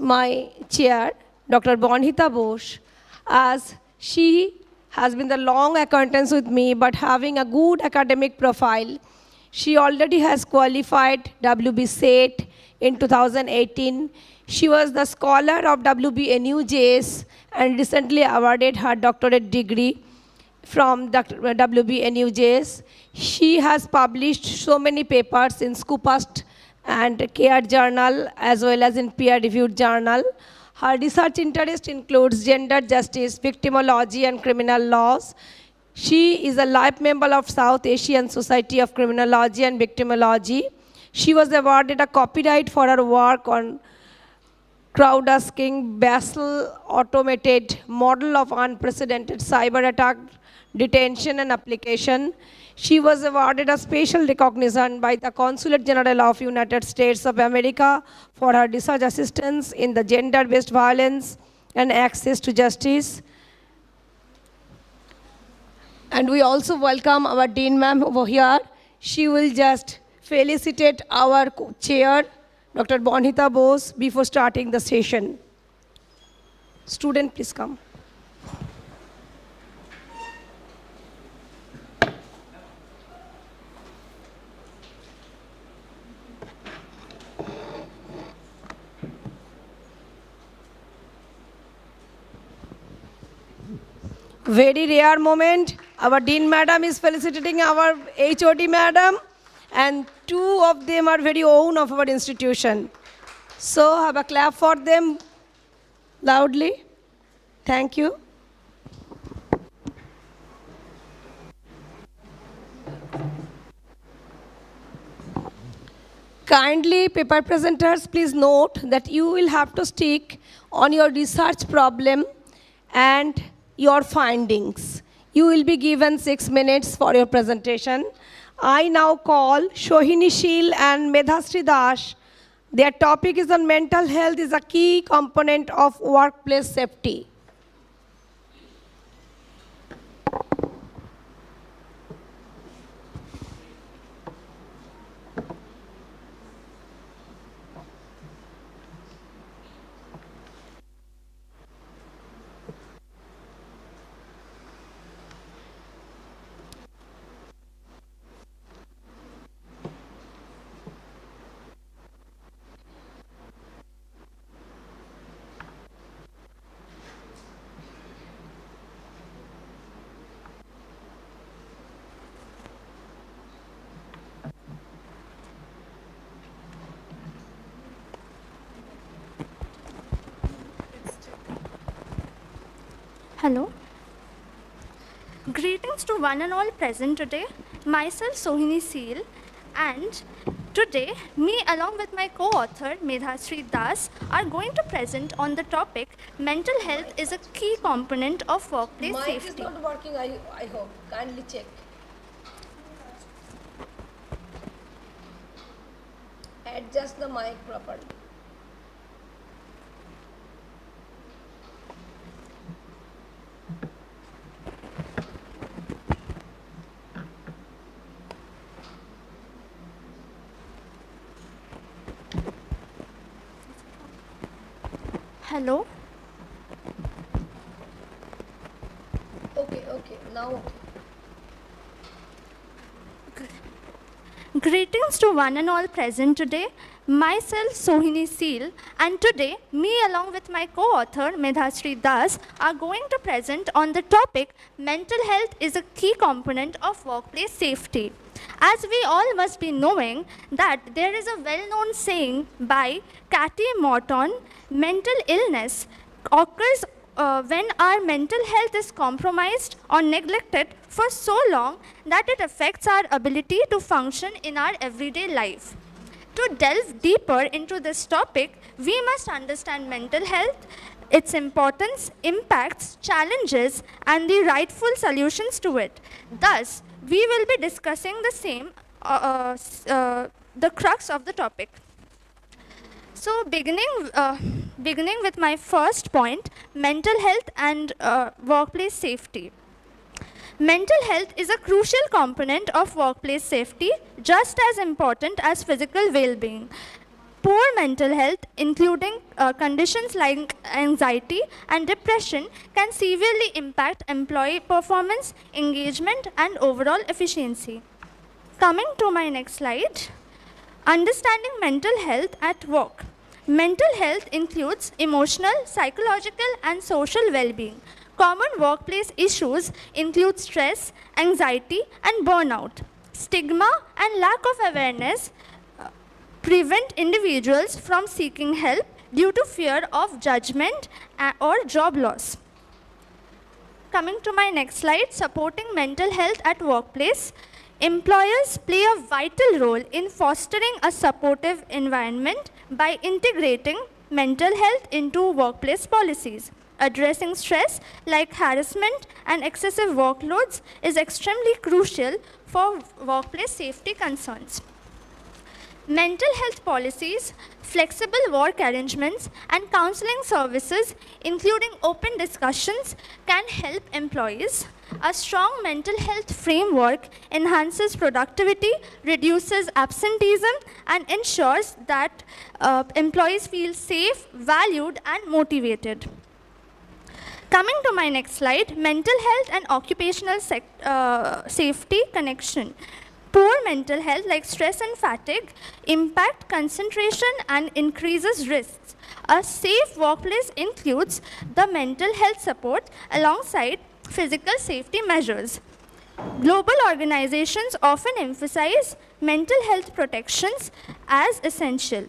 my chair, Dr. Bonhita Bose, as she has been the long acquaintance with me, but having a good academic profile. She already has qualified WB SET in 2018. She was the scholar of WBNUJS and recently awarded her doctorate degree from WBNUJS. She has published so many papers in Scopust and Care Journal as well as in peer-reviewed journal. Her research interest includes gender justice, victimology, and criminal laws. She is a life member of South Asian Society of Criminology and Victimology. She was awarded a copyright for her work on crowd-asking Basel automated model of unprecedented cyber attack detection and application. She was awarded a special recognition by the Consulate General of United States of America for her research assistance in the gender-based violence and access to justice. And we also welcome our Dean ma'am over here. She will just felicitate our chair, Dr. Bonhita Bose, before starting the session. Student, please come. Very rare moment. Our Dean Madam is felicitating our HOD Madam, and two of them are very own of our institution. So have a clap for them loudly. Thank you. Kindly, paper presenters, please note that you will have to stick on your research problem and your findings. You will be given 6 minutes for your presentation. I now call Sohini Sheel and Medhasri Das. Their topic is on mental health is a key component of workplace safety. Hello. Greetings to one and all present today. Myself Sohini Sheel, and today me along with my co-author Medhasri Das are going to present on the topic mental health is a key component of workplace Mic safety. is not working, I hope. Kindly check. Adjust the mic properly. Hello. Okay, now. Greetings to one and all present today. Myself Sohini Sheel, and today me along with my co-author Medhasri Das are going to present on the topic mental health is a key component of workplace safety. As we all must be knowing that there is a well-known saying by Cathy Morton, mental illness occurs when our mental health is compromised or neglected for so long that it affects our ability to function in our everyday life. To delve deeper into this topic, we must understand mental health, its importance, impacts, challenges, and the rightful solutions to it. Thus, we will be discussing the same, the crux of the topic. So beginning with my first point, mental health and workplace safety. Mental health is a crucial component of workplace safety, just as important as physical well-being. Poor mental health, including conditions like anxiety and depression, can severely impact employee performance, engagement, and overall efficiency. Coming to my next slide, understanding mental health at work. Mental health includes emotional, psychological, and social well-being. Common workplace issues include stress, anxiety, and burnout. Stigma and lack of awareness prevent individuals from seeking help due to fear of judgment or job loss. Coming to my next slide, supporting mental health at workplace. Employers play a vital role in fostering a supportive environment by integrating mental health into workplace policies. Addressing stress like harassment and excessive workloads is extremely crucial for workplace safety concerns. Mental health policies, flexible work arrangements, and counseling services, including open discussions, can help employees. A strong mental health framework enhances productivity, reduces absenteeism, and ensures that employees feel safe, valued, and motivated. Coming to my next slide, mental health and occupational safety connection. Poor mental health, like stress and fatigue, impact concentration and increases risks. A safe workplace includes the mental health support alongside physical safety measures. Global organizations often emphasize mental health protections as essential.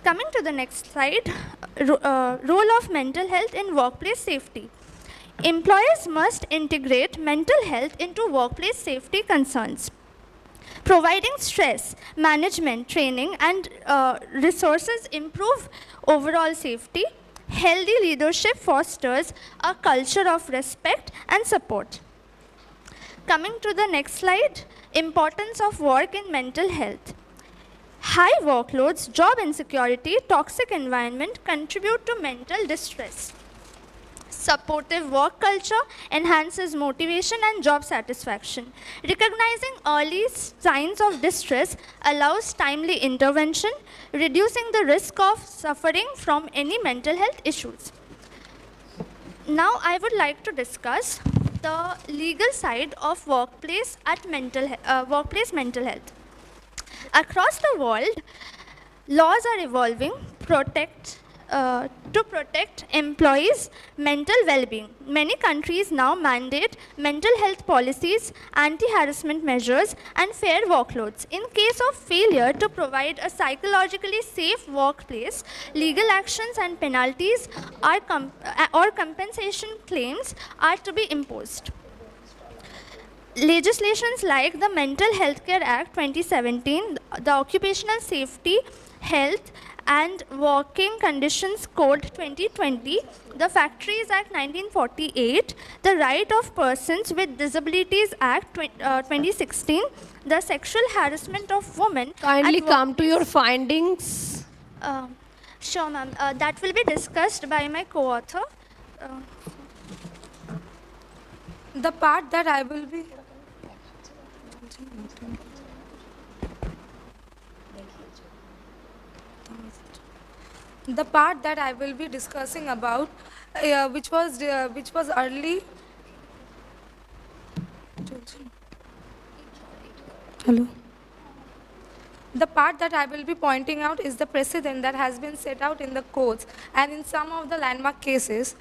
Coming to the next slide, role of mental health in workplace safety. Employers must integrate mental health into workplace safety concerns. Providing stress management training and resources improve overall safety. Healthy leadership fosters a culture of respect and support. Coming to the next slide, importance of work in mental health. High workloads, job insecurity, toxic environment contribute to mental distress. Supportive work culture enhances motivation and job satisfaction. Recognizing early signs of distress allows timely intervention, reducing the risk of suffering from any mental health issues. Now I would like to discuss the legal side of workplace mental health. Across the world, laws are evolving to protect employees' mental well-being. Many countries now mandate mental health policies, anti-harassment measures, and fair workloads. In case of failure to provide a psychologically safe workplace, legal actions and penalties or compensation claims are to be imposed. Legislations like the Mental Health Care Act 2017, the Occupational Safety, Health and Working Conditions Code 2020, the Factories Act 1948, the Right of Persons with Disabilities Act 2016, the Sexual Harassment of Women. Kindly come to your findings. Sure, ma'am. That will be discussed by my co-author. The part that I will be discussing about, which was early. Hello. The part that I will be pointing out is the precedent that has been set out in the courts and in some of the landmark cases.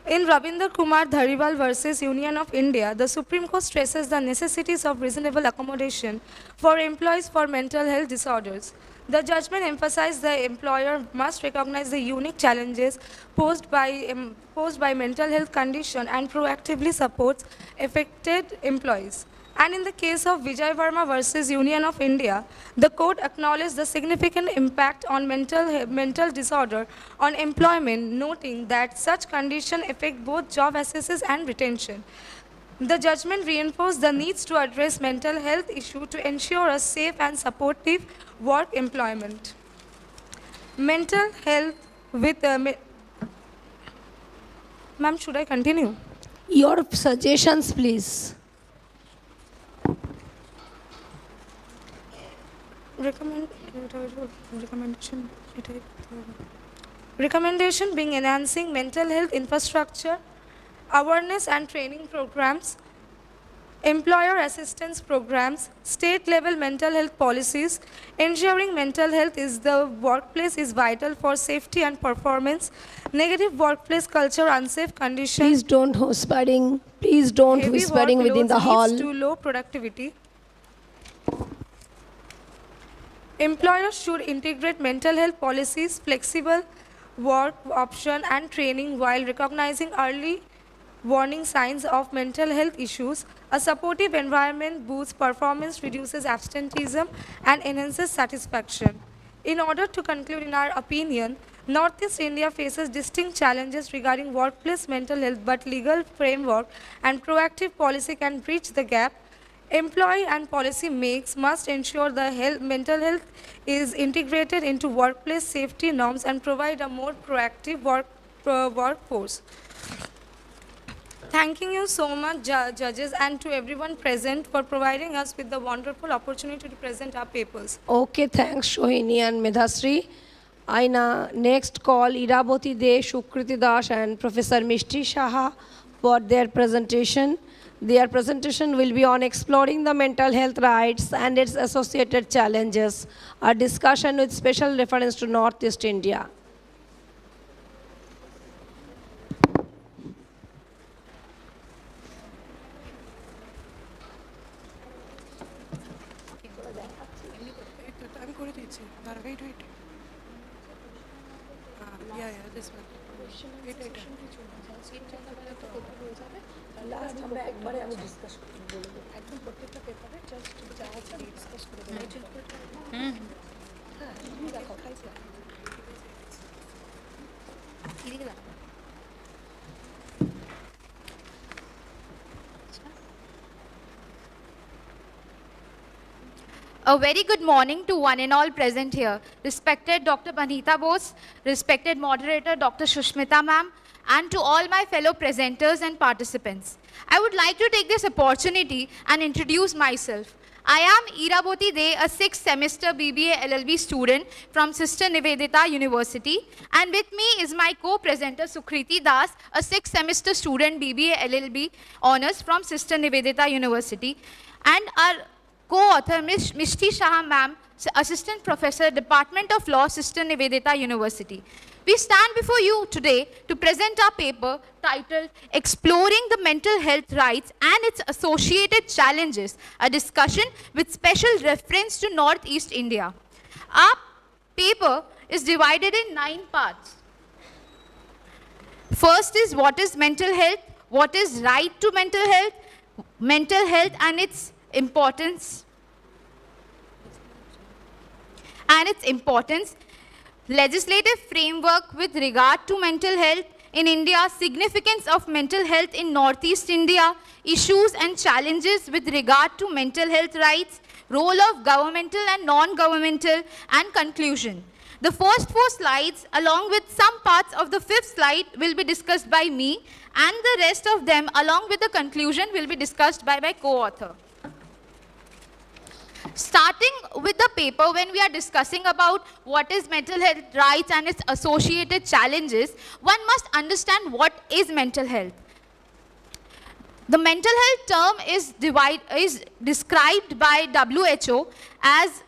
In Rabinder Kumar Dhariwal versus Union of India, the Supreme Court stresses the necessities of reasonable accommodation for employees for mental health disorders. The judgment emphasized the employer must recognize the unique challenges posed by mental health condition and proactively supports affected employees. And in the case of Vijay Verma versus Union of India, the court acknowledged the significant impact on mental disorder on employment, noting that such conditions affect both job access and retention. The judgment reinforced the needs to address mental health issues to ensure a safe and supportive work employment. Mental health with... Ma'am, should I continue? Your suggestions, please. Recommend Recommendation being enhancing mental health infrastructure, awareness and training programs, employer assistance programs, state-level mental health policies. Ensuring mental health is the workplace is vital for safety and performance. Negative workplace culture, unsafe conditions, Please don't whispering. Please don't heavy whispering within the workloads hall. leads to low productivity. Employers should integrate mental health policies, flexible work option and training while recognizing early warning signs of mental health issues. A supportive environment boosts performance, reduces absenteeism, and enhances satisfaction. In order to conclude, in our opinion, Northeast India faces distinct challenges regarding workplace mental health, but legal framework and proactive policy can bridge the gap. Employee and policy makes must ensure the mental health is integrated into workplace safety norms and provide a more proactive workforce. Thanking you so much, judges, and to everyone present for providing us with the wonderful opportunity to present our papers. Okay, thanks, Shohini and Medhasri. I now next call Iraboti De, Shukriti Das, and Professor Mishti Shaha for their presentation. Their presentation will be on exploring the mental health rights and its associated challenges, a discussion with special reference to Northeast India. This one. A very good morning to one and all present here. Respected Dr. Banhita Bose, respected moderator Dr. Shushmita ma'am, and to all my fellow presenters and participants. I would like to take this opportunity and introduce myself. I am Iraboti De, a 6th semester BBA LLB student from Sister Nivedita University, and with me is my co-presenter Sukriti Das, a 6th semester student BBA LLB honors from Sister Nivedita University, and our co-author Ms. Mishti Shah ma'am, Assistant Professor, Department of Law, Sister Nivedita University. We stand before you today to present our paper titled Exploring the Mental Health Rights and its Associated Challenges, a discussion with special reference to Northeast India. Our paper is divided in 9 parts. First is what is mental health, what is right to mental health and its importance, legislative framework with regard to mental health in India, significance of mental health in Northeast India, issues and challenges with regard to mental health rights, role of governmental and non-governmental, and conclusion. The first 4 slides, along with some parts of the 5th slide, will be discussed by me, and the rest of them, along with the conclusion, will be discussed by my co-author. Starting with the paper, when we are discussing about what is mental health rights and its associated challenges, one must understand what is mental health. The mental health term is described by WHO as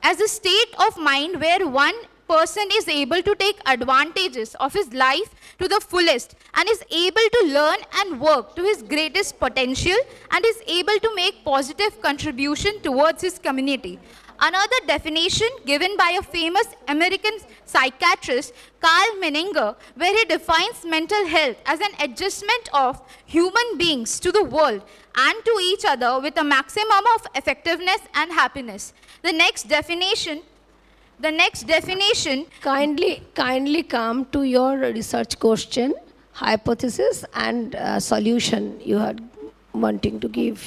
a state of mind where one person is able to take advantages of his life to the fullest and is able to learn and work to his greatest potential and is able to make positive contribution towards his community. Another definition given by a famous American psychiatrist, Carl Menninger, where he defines mental health as an adjustment of human beings to the world and to each other with a maximum of effectiveness and happiness. The next definition, Kindly come to your research question, hypothesis, and solution you are wanting to give.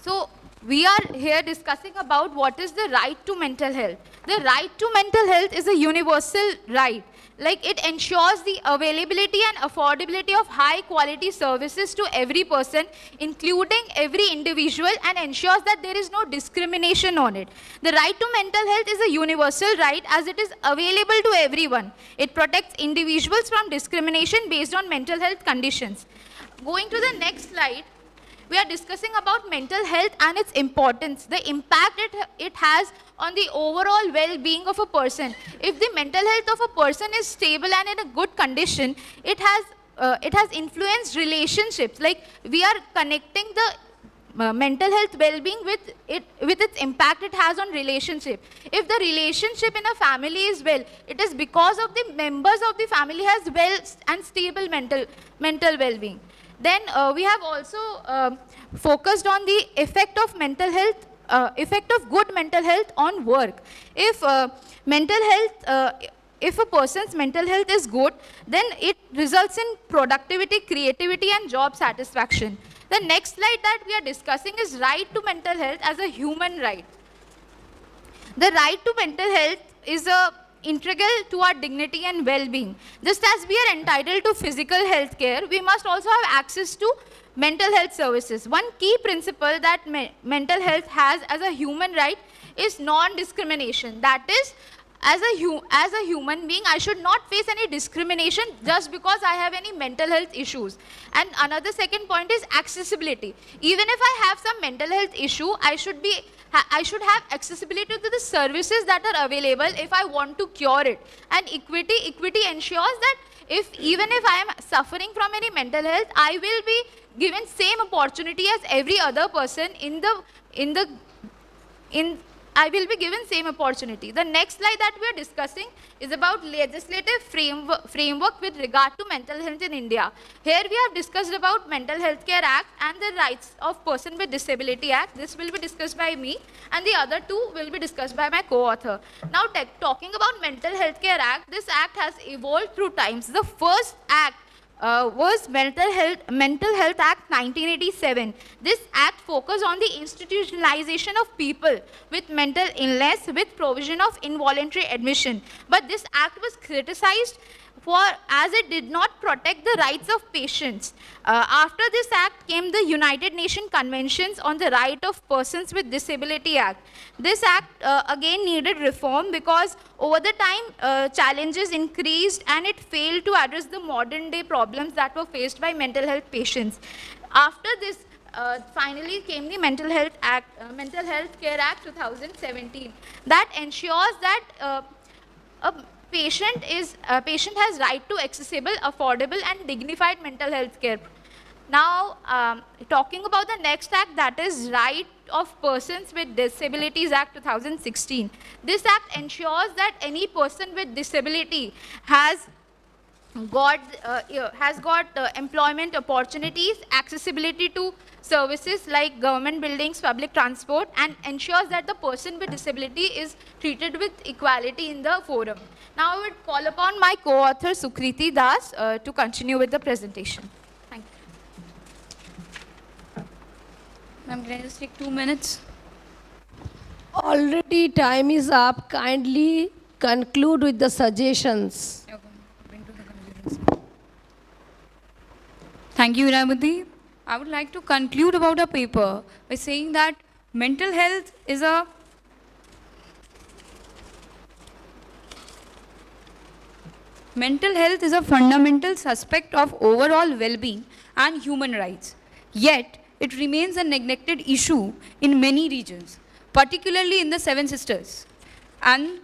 So, we are here discussing about what is the right to mental health. The right to mental health is a universal right Like it ensures the availability and affordability of high quality services to every person, including every individual, and ensures that there is no discrimination on it. The right to mental health is a universal right as it is available to everyone. It protects individuals from discrimination based on mental health conditions. Going to the next slide, we are discussing about mental health and its importance, the impact it has on the overall well-being of a person. If the mental health of a person is stable and in a good condition, it has influenced relationships. Like we are connecting the mental health well-being with its impact it has on relationship. If the relationship in a family is well, it is because of the members of the family has well and stable mental well-being. Then we have also focused on the effect of mental health, effect of good mental health on work. If if a person's mental health is good, then it results in productivity, creativity, and job satisfaction. The next slide that we are discussing is right to mental health as a human right. The right to mental health is integral to our dignity and well-being. Just as we are entitled to physical health care, we must also have access to mental health services. One key principle that mental health has as a human right is non-discrimination. That is, as a human being, I should not face any discrimination just because I have any mental health issues. And another second point is accessibility. Even if I have some mental health issue, I should have accessibility to the services that are available if I want to cure it. And equity ensures that even if I am suffering from any mental health, I will be given same opportunity as every other person I will be given same opportunity. The next slide that we are discussing is about legislative framework with regard to mental health in India. Here we have discussed about Mental Health Care Act and the Rights of Person with Disability Act. This will be discussed by me, and the other two will be discussed by my co-author. Now talking about Mental Health Care Act, this act has evolved through times. The first act was Mental Health Act 1987. This act focused on the institutionalization of people with mental illness with provision of involuntary admission. But this act was criticized as it did not protect the rights of patients. After this act came the United Nations Conventions on the Right of Persons with Disability Act. This act again needed reform because over the time challenges increased and it failed to address the modern day problems that were faced by mental health patients. After this, finally came the Mental Health Care Act 2017 that ensures that a patient has right to accessible, affordable, and dignified mental health care. Now, talking about the next act, that is Right of Persons with Disabilities Act 2016. This act ensures that any person with disability has got employment opportunities, accessibility to services like government buildings, public transport, and ensures that the person with disability is treated with equality in the forum. Now I would call upon my co-author Sukriti Das to continue with the presentation. Thank you. Ma'am, can I just take 2 minutes? Already time is up. Kindly conclude with the suggestions. Okay. Bring to the conclusions. Thank you, Ramati. I would like to conclude about a paper by saying that mental health is a fundamental aspect of overall well-being and human rights. Yet, it remains a neglected issue in many regions, particularly in the Seven Sisters. And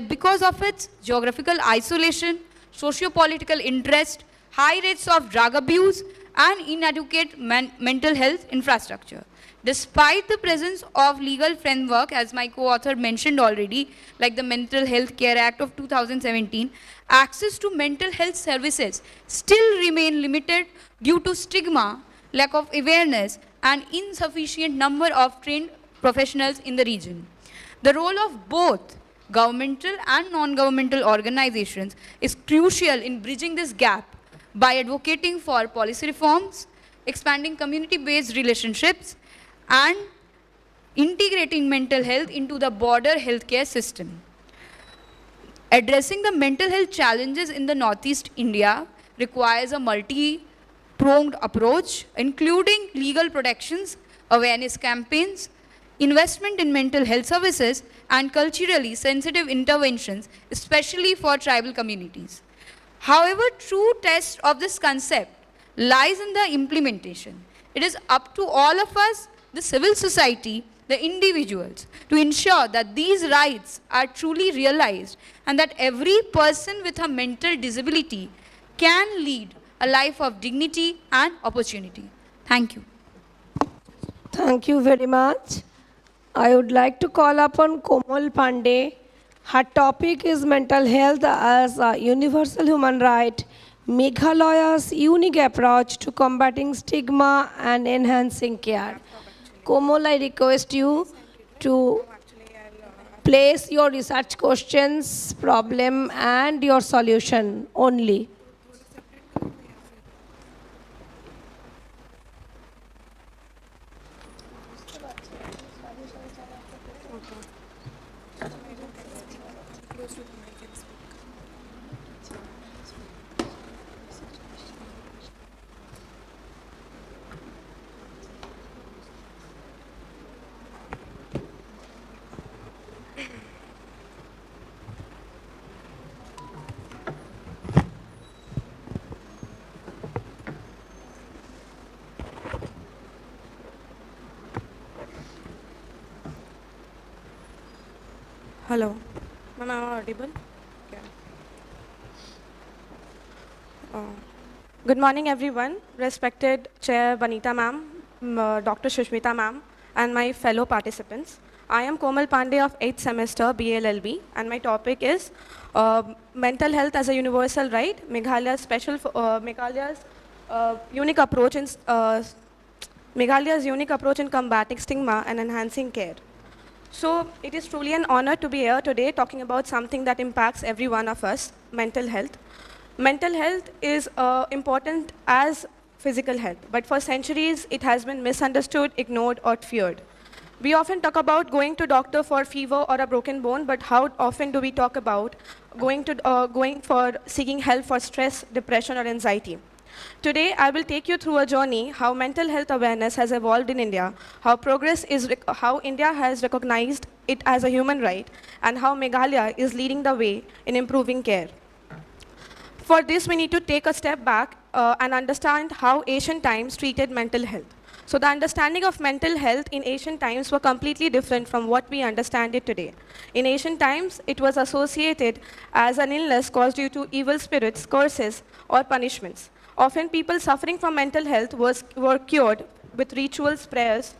because of its geographical isolation, socio-political interest, high rates of drug abuse, and inadequate mental health infrastructure. Despite the presence of legal framework, as my co-author mentioned already, like the Mental Health Care Act of 2017, access to mental health services still remain limited due to stigma, lack of awareness, and insufficient number of trained professionals in the region. The role of both governmental and non-governmental organizations is crucial in bridging this gap by advocating for policy reforms, expanding community-based relationships, and integrating mental health into the broader healthcare system. Addressing the mental health challenges in the Northeast India requires a multi-pronged approach, including legal protections, awareness campaigns, investment in mental health services, and culturally sensitive interventions, especially for tribal communities. However, true test of this concept lies in the implementation. It is up to all of us, the civil society, the individuals, to ensure that these rights are truly realized and that every person with a mental disability can lead a life of dignity and opportunity. Thank you. Thank you very much. I would like to call upon Komal Pandey. Her topic is mental health as a universal human right, Meghalaya's unique approach to combating stigma and enhancing care. Komal, I request you to place your research questions, problem, and your solution only. Hello, ma'am, am I audible? Okay. Good morning, everyone. Respected Chair Vanita ma'am, Dr. Shushmita ma'am, and my fellow participants. I am Komal Pandey of 8th semester BLLB, and my topic is mental health as a universal right, Meghalaya's unique approach in Meghalaya's unique approach in combating stigma and enhancing care. So it is truly an honor to be here today talking about something that impacts every one of us, mental health. Mental health is important as physical health, but for centuries it has been misunderstood, ignored, or feared. We often talk about going to doctor for fever or a broken bone, but how often do we talk about going for seeking help for stress, depression, or anxiety? Today, I will take you through a journey how mental health awareness has evolved in India, how India has recognized it as a human right, and how Meghalaya is leading the way in improving care. For this, we need to take a step back and understand how ancient times treated mental health. So the understanding of mental health in ancient times were completely different from what we understand it today. In ancient times, it was associated as an illness caused due to evil spirits, curses, or punishments. Often people suffering from mental health were cured with rituals, prayers,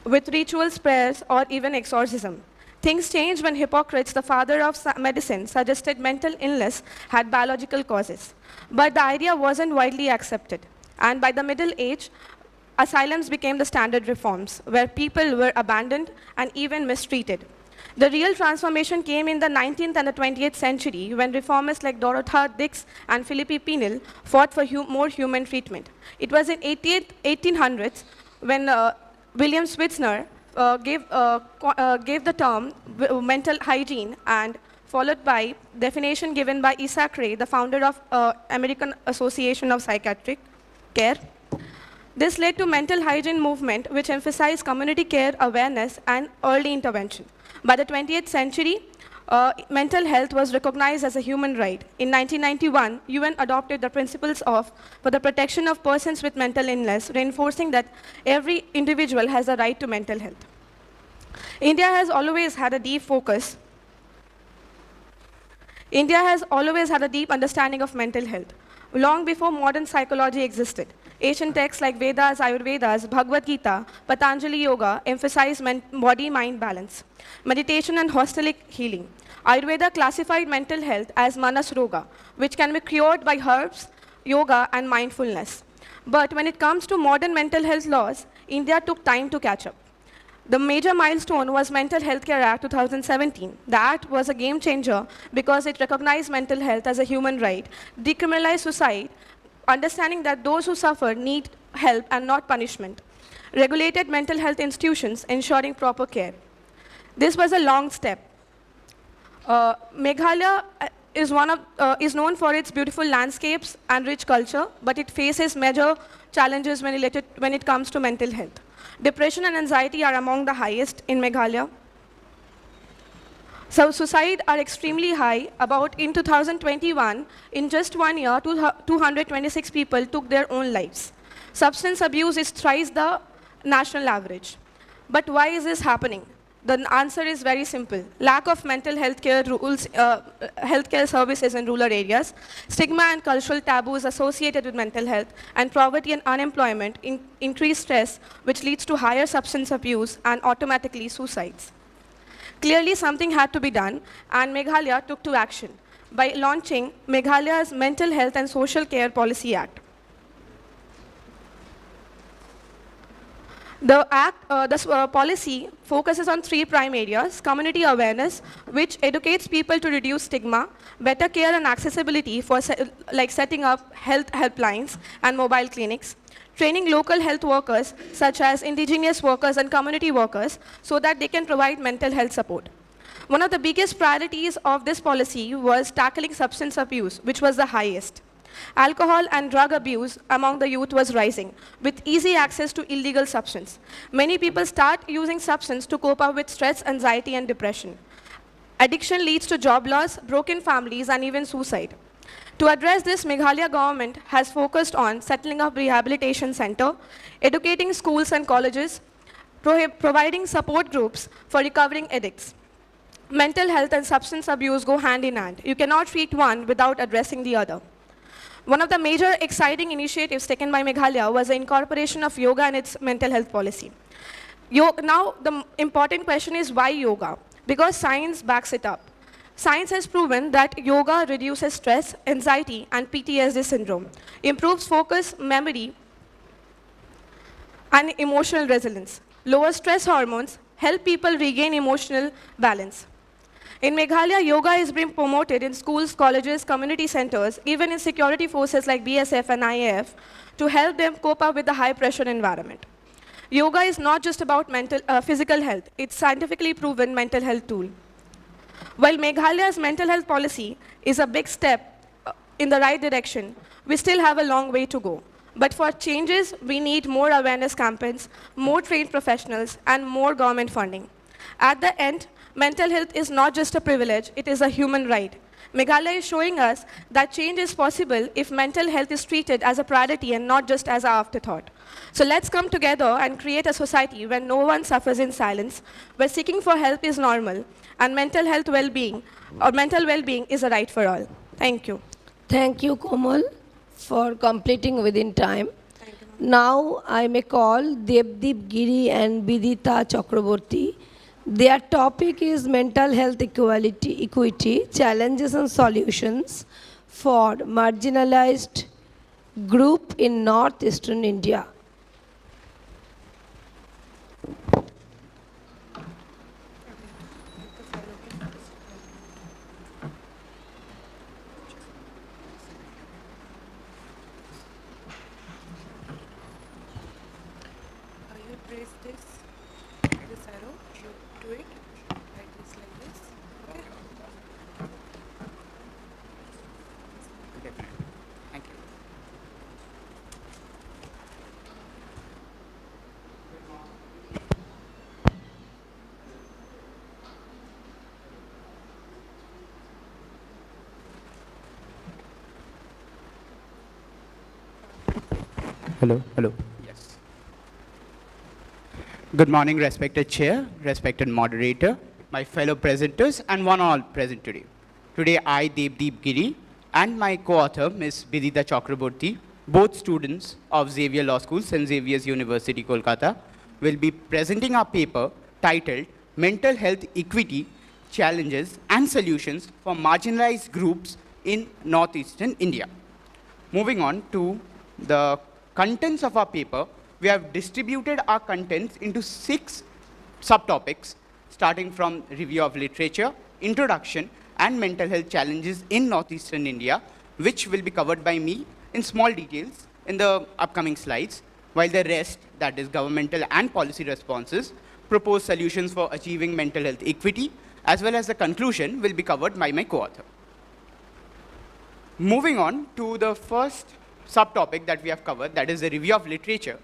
or even exorcism. Things changed when Hippocrates, the father of medicine, suggested mental illness had biological causes. But the idea wasn't widely accepted. And by the Middle Age, asylums became the standard reforms, where people were abandoned and even mistreated. The real transformation came in the 19th and the 20th century when reformers like Dorothy Dix and Philippi Pinel fought for more human treatment. It was in 1800s when William Switzner gave the term mental hygiene, and followed by definition given by Isaac Ray, the founder of American Association of Psychiatric Care. This led to mental hygiene movement, which emphasized community care awareness and early intervention. By the 20th century, mental health was recognized as a human right. In 1991, UN adopted the principles for the protection of persons with mental illness, reinforcing that every individual has a right to mental health. India has always had a deep understanding of mental health, long before modern psychology existed. Ancient texts like Vedas, Ayurvedas, Bhagavad Gita, Patanjali Yoga emphasize body-mind balance, meditation, and holistic healing. Ayurveda classified mental health as Manas Roga, which can be cured by herbs, yoga, and mindfulness. But when it comes to modern mental health laws, India took time to catch up. The major milestone was Mental Health Care Act 2017. The act was a game changer because it recognized mental health as a human right, decriminalized suicide, understanding that those who suffer need help and not punishment, regulated mental health institutions, ensuring proper care. This was a long step. Meghalaya is known for its beautiful landscapes and rich culture, but it faces major challenges when it comes to mental health. Depression and anxiety are among the highest in Meghalaya. So suicide are extremely high. About in 2021, in just 1 year, 226 people took their own lives. Substance abuse is thrice the national average. But why is this happening? The answer is very simple. Lack of mental health care healthcare services in rural areas, stigma and cultural taboos associated with mental health, and poverty and unemployment increase stress, which leads to higher substance abuse and automatically suicides. Clearly, something had to be done, and Meghalaya took to action by launching Meghalaya's Mental Health and Social Care Policy Act. The policy focuses on 3 prime areas: community awareness, which educates people to reduce stigma; better care and accessibility for like setting up health helplines and mobile clinics; training local health workers, such as indigenous workers and community workers, so that they can provide mental health support. One of the biggest priorities of this policy was tackling substance abuse, which was the highest. Alcohol and drug abuse among the youth was rising, with easy access to illegal substance. Many people start using substance to cope up with stress, anxiety, and depression. Addiction leads to job loss, broken families, and even suicide. To address this, Meghalaya government has focused on settling up rehabilitation center, educating schools and colleges, providing support groups for recovering addicts. Mental health and substance abuse go hand in hand. You cannot treat one without addressing the other. One of the major exciting initiatives taken by Meghalaya was the incorporation of yoga in its mental health policy. Now, the important question is why yoga? Because science backs it up. Science has proven that yoga reduces stress, anxiety, and PTSD syndrome, improves focus, memory, and emotional resilience, lowers stress hormones, help people regain emotional balance. In Meghalaya, yoga is being promoted in schools, colleges, community centers, even in security forces like BSF and IAF, to help them cope up with the high-pressure environment. Yoga is not just about physical health. It's scientifically proven mental health tool. While Meghalaya's mental health policy is a big step in the right direction, we still have a long way to go. But for changes, we need more awareness campaigns, more trained professionals, and more government funding. At the end, mental health is not just a privilege, it is a human right. Meghalaya is showing us that change is possible if mental health is treated as a priority and not just as an afterthought. So let's come together and create a society where no one suffers in silence, where seeking for help is normal, and mental health well-being, or mental well-being is a right for all. Thank you. Thank you, Komal, for completing within time. Now I may call Devdeep Giri and Vidita Chakraborty. Their topic is mental health equity, challenges and solutions for marginalized group in northeastern India. You press this arrow, you do it like this, okay? Definitely. Thank you. Hello. Yes. Good morning, respected chair, respected moderator, my fellow presenters, and one all present today. Today, I, Devdeep Giri, and my co-author, Ms. Vidita Chakraborty, both students of Xavier Law School, St. Xavier's University, Kolkata, will be presenting our paper titled Mental Health Equity, Challenges and Solutions for Marginalized Groups in Northeastern India. Moving on to the contents of our paper, we have distributed our contents into 6 subtopics, starting from review of literature, introduction, and mental health challenges in northeastern India, which will be covered by me in small details in the upcoming slides, while the rest, that is governmental and policy responses, propose solutions for achieving mental health equity, as well as the conclusion will be covered by my co-author. Moving on to the first subtopic that we have covered, that is the review of literature.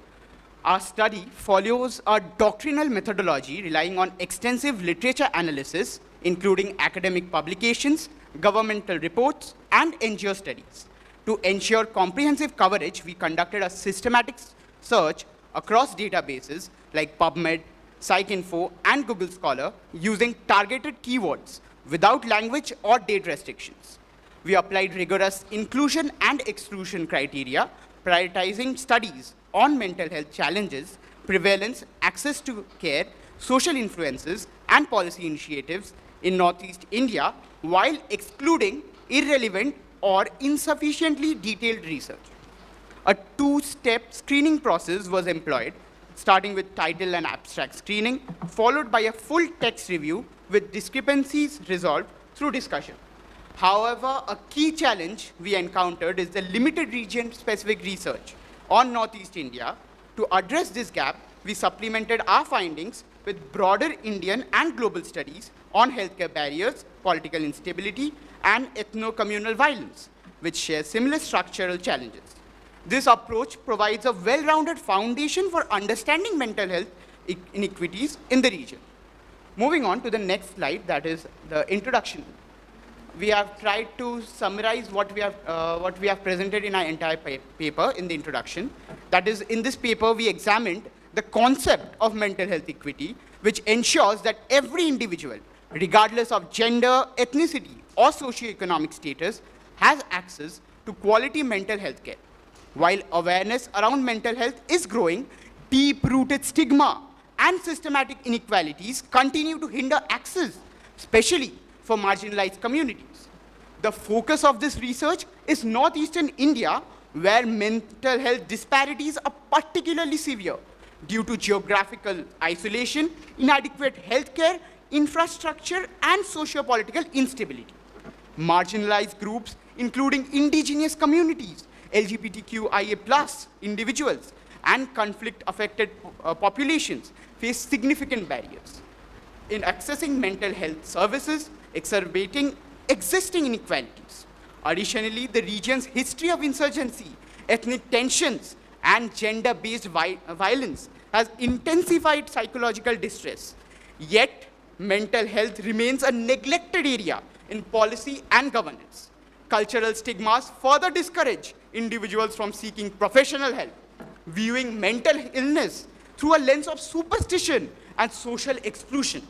Our study follows a doctrinal methodology relying on extensive literature analysis, including academic publications, governmental reports, and NGO studies. To ensure comprehensive coverage, we conducted a systematic search across databases like PubMed, PsycInfo, and Google Scholar using targeted keywords without language or date restrictions. We applied rigorous inclusion and exclusion criteria, prioritizing studies on mental health challenges, prevalence, access to care, social influences, and policy initiatives in Northeast India, while excluding irrelevant or insufficiently detailed research. A two-step screening process was employed, starting with title and abstract screening, followed by a full text review with discrepancies resolved through discussion. However, a key challenge we encountered is the limited region-specific research on Northeast India. To address this gap, we supplemented our findings with broader Indian and global studies on healthcare barriers, political instability, and ethno-communal violence, which share similar structural challenges. This approach provides a well-rounded foundation for understanding mental health inequities in the region. Moving on to the next slide, that is the introduction. We have tried to summarize what we have presented in our entire paper in the introduction. That is, in this paper, we examined the concept of mental health equity, which ensures that every individual, regardless of gender, ethnicity, or socioeconomic status, has access to quality mental health care. While awareness around mental health is growing, deep-rooted stigma and systematic inequalities continue to hinder access, especially for marginalized communities. The focus of this research is Northeastern India, where mental health disparities are particularly severe due to geographical isolation, inadequate healthcare, infrastructure, and socio-political instability. Marginalized groups, including indigenous communities, LGBTQIA+ individuals, and conflict-affected populations face significant barriers in accessing mental health services, exacerbating existing inequalities. Additionally, the region's history of insurgency, ethnic tensions, and gender-based violence has intensified psychological distress. Yet, mental health remains a neglected area in policy and governance. Cultural stigmas further discourage individuals from seeking professional help, viewing mental illness through a lens of superstition and social exclusion.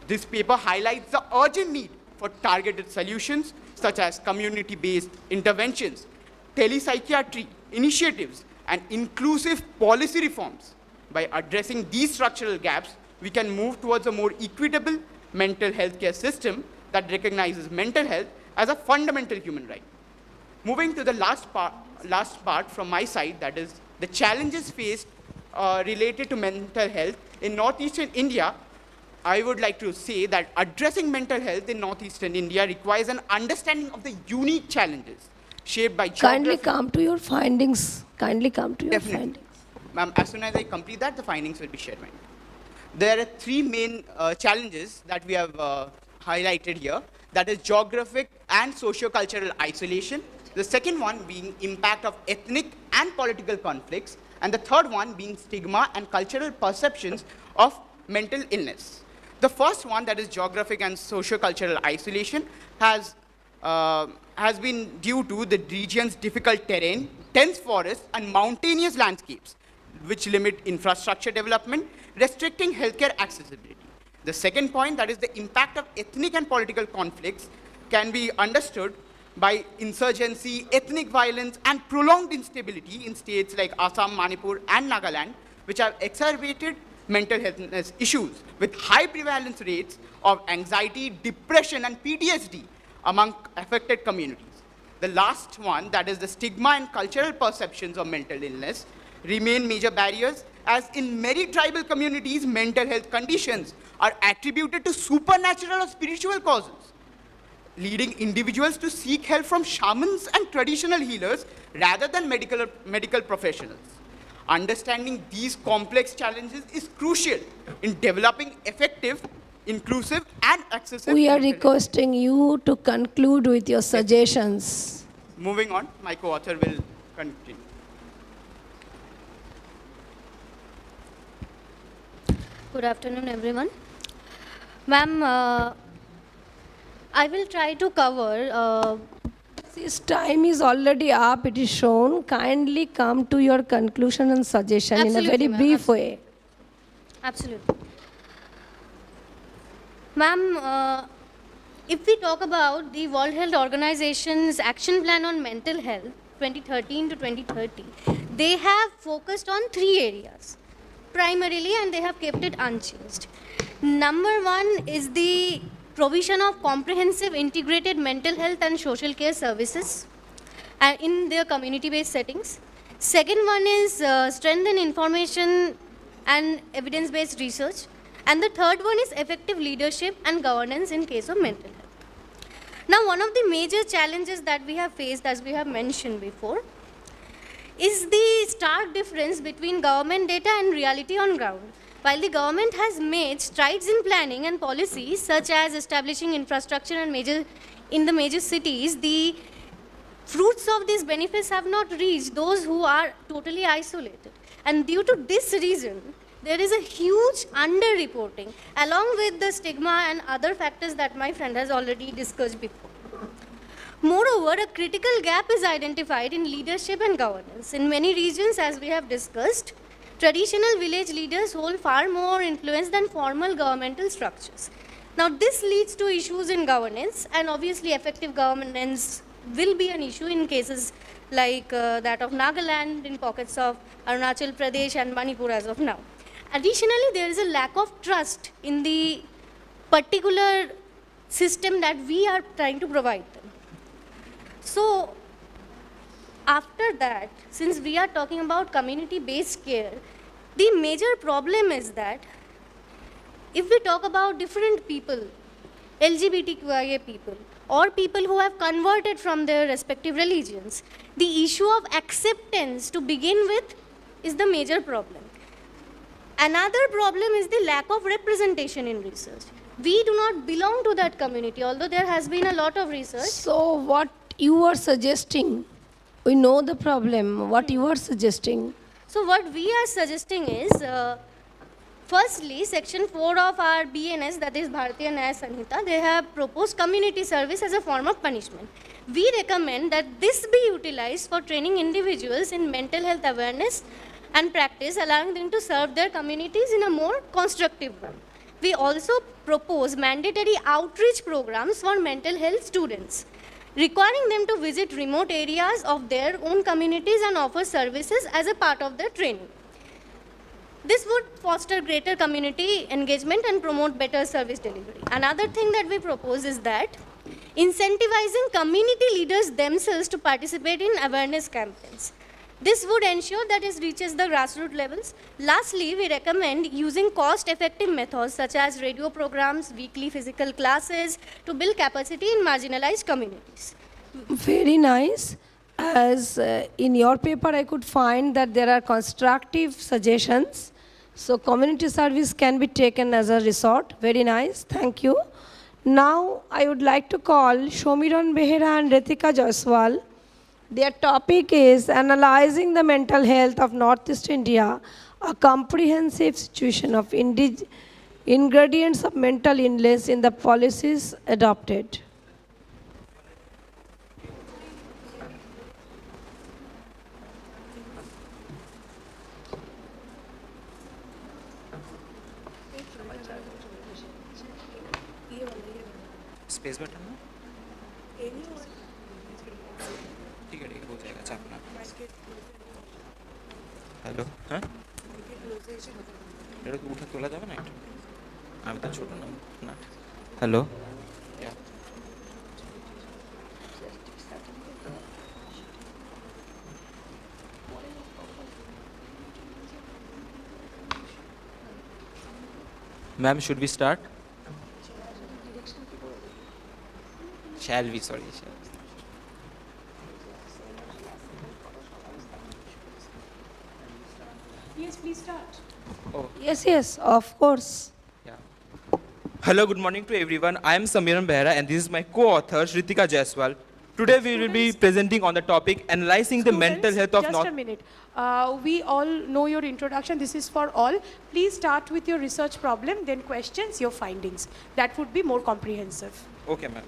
This paper highlights the urgent need for targeted solutions such as community-based interventions, telepsychiatry initiatives, and inclusive policy reforms. By addressing these structural gaps, we can move towards a more equitable mental health care system that recognizes mental health as a fundamental human right. Moving to the last part from my side, that is the challenges faced related to mental health in Northeastern India, I would like to say that addressing mental health in Northeastern India requires an understanding of the unique challenges shaped by Kindly geography. come to your findings. Kindly come to your Definitely. findings. Ma'am, as soon as I complete that, the findings will be shared. There are three main challenges that we have highlighted here. That is geographic and socio-cultural isolation. The second one being impact of ethnic and political conflicts. And the third one being stigma and cultural perceptions of mental illness. The first one, that is geographic and socio-cultural isolation, has been due to the region's difficult terrain, dense forests, and mountainous landscapes, which limit infrastructure development, restricting healthcare accessibility. The second point, that is the impact of ethnic and political conflicts, can be understood by insurgency, ethnic violence, and prolonged instability in states like Assam, Manipur, and Nagaland, which have exacerbated mental health issues with high prevalence rates of anxiety, depression, and PTSD among affected communities. The last one, that is the stigma and cultural perceptions of mental illness, remain major barriers, as in many tribal communities, mental health conditions are attributed to supernatural or spiritual causes, leading individuals to seek help from shamans and traditional healers rather than medical professionals. Understanding these complex challenges is crucial in developing effective inclusive and accessible. We are mental health. requesting you to conclude with your suggestions. Moving on, my co-author will continue. Good afternoon, everyone. Ma'am, I will try to cover. This time is already up, it is shown. Kindly come to your conclusion and suggestion in a Absolutely, very ma'am, brief way. Absolutely. Ma'am, if we talk about the World Health Organization's Action Plan on Mental Health 2013 to 2030, they have focused on 3 areas primarily, and they have kept it unchanged. Number 1 is the provision of comprehensive integrated mental health and social care services in their community-based settings. Second one is strengthen information and evidence-based research. And the third one is effective leadership and governance in case of mental health. Now, one of the major challenges that we have faced, as we have mentioned before, is the stark difference between government data and reality on ground. While the government has made strides in planning and policies, such as establishing infrastructure and in the major cities, the fruits of these benefits have not reached those who are totally isolated. And due to this reason, there is a huge underreporting, along with the stigma and other factors that my friend has already discussed before. Moreover, a critical gap is identified in leadership and governance. In many regions, as we have discussed, traditional village leaders hold far more influence than formal governmental structures. Now, this leads to issues in governance, and obviously effective governance will be an issue in cases like that of Nagaland, in pockets of Arunachal Pradesh and Manipur as of now. Additionally, there is a lack of trust in the particular system that we are trying to provide them. So, after that, since we are talking about community-based care, the major problem is that if we talk about different people, LGBTQIA people, or people who have converted from their respective religions, the issue of acceptance to begin with is the major problem. Another problem is the lack of representation in research. We do not belong to that community, although there has been a lot of research. So, what you are suggesting, we know the problem, what you are suggesting. So what we are suggesting is, firstly, section 4 of our BNS, that is Bharatiya Nyaya Sanhita, they have proposed community service as a form of punishment. We recommend that this be utilized for training individuals in mental health awareness and practice, allowing them to serve their communities in a more constructive way. We also propose mandatory outreach programs for mental health students, requiring them to visit remote areas of their own communities and offer services as a part of their training. This would foster greater community engagement and promote better service delivery. Another thing that we propose is that incentivizing community leaders themselves to participate in awareness campaigns. This would ensure that it reaches the grassroots levels. Lastly, we recommend using cost-effective methods such as radio programs, weekly physical classes to build capacity in marginalized communities. Very nice. As in your paper, I could find that there are constructive suggestions. So community service can be taken as a resort. Very nice. Thank you. Now, I would like to call Shomiran Behera and Ritika Jaiswal. Their topic is Analyzing the Mental Health of Northeast India, a comprehensive situation of ingredients of mental illness in the policies adopted. Space button ना ठीक है हो जाएगा चापना hello हाँ এটা কি উঠে তোলা যাবে না একটু আমি তো ছোট না না hello ma'am should we start Shall we? Sorry. Shall we? Yes, yes, of course. Yeah. Hello, good morning to everyone. I am Samiran Behra and this is my co-author Shritika Jaiswal. Today we will be presenting on the topic analyzing the mental health of Just a minute. We all know your introduction. This is for all. Please start with your research problem, then questions, your findings. That would be more comprehensive. Okay, ma'am.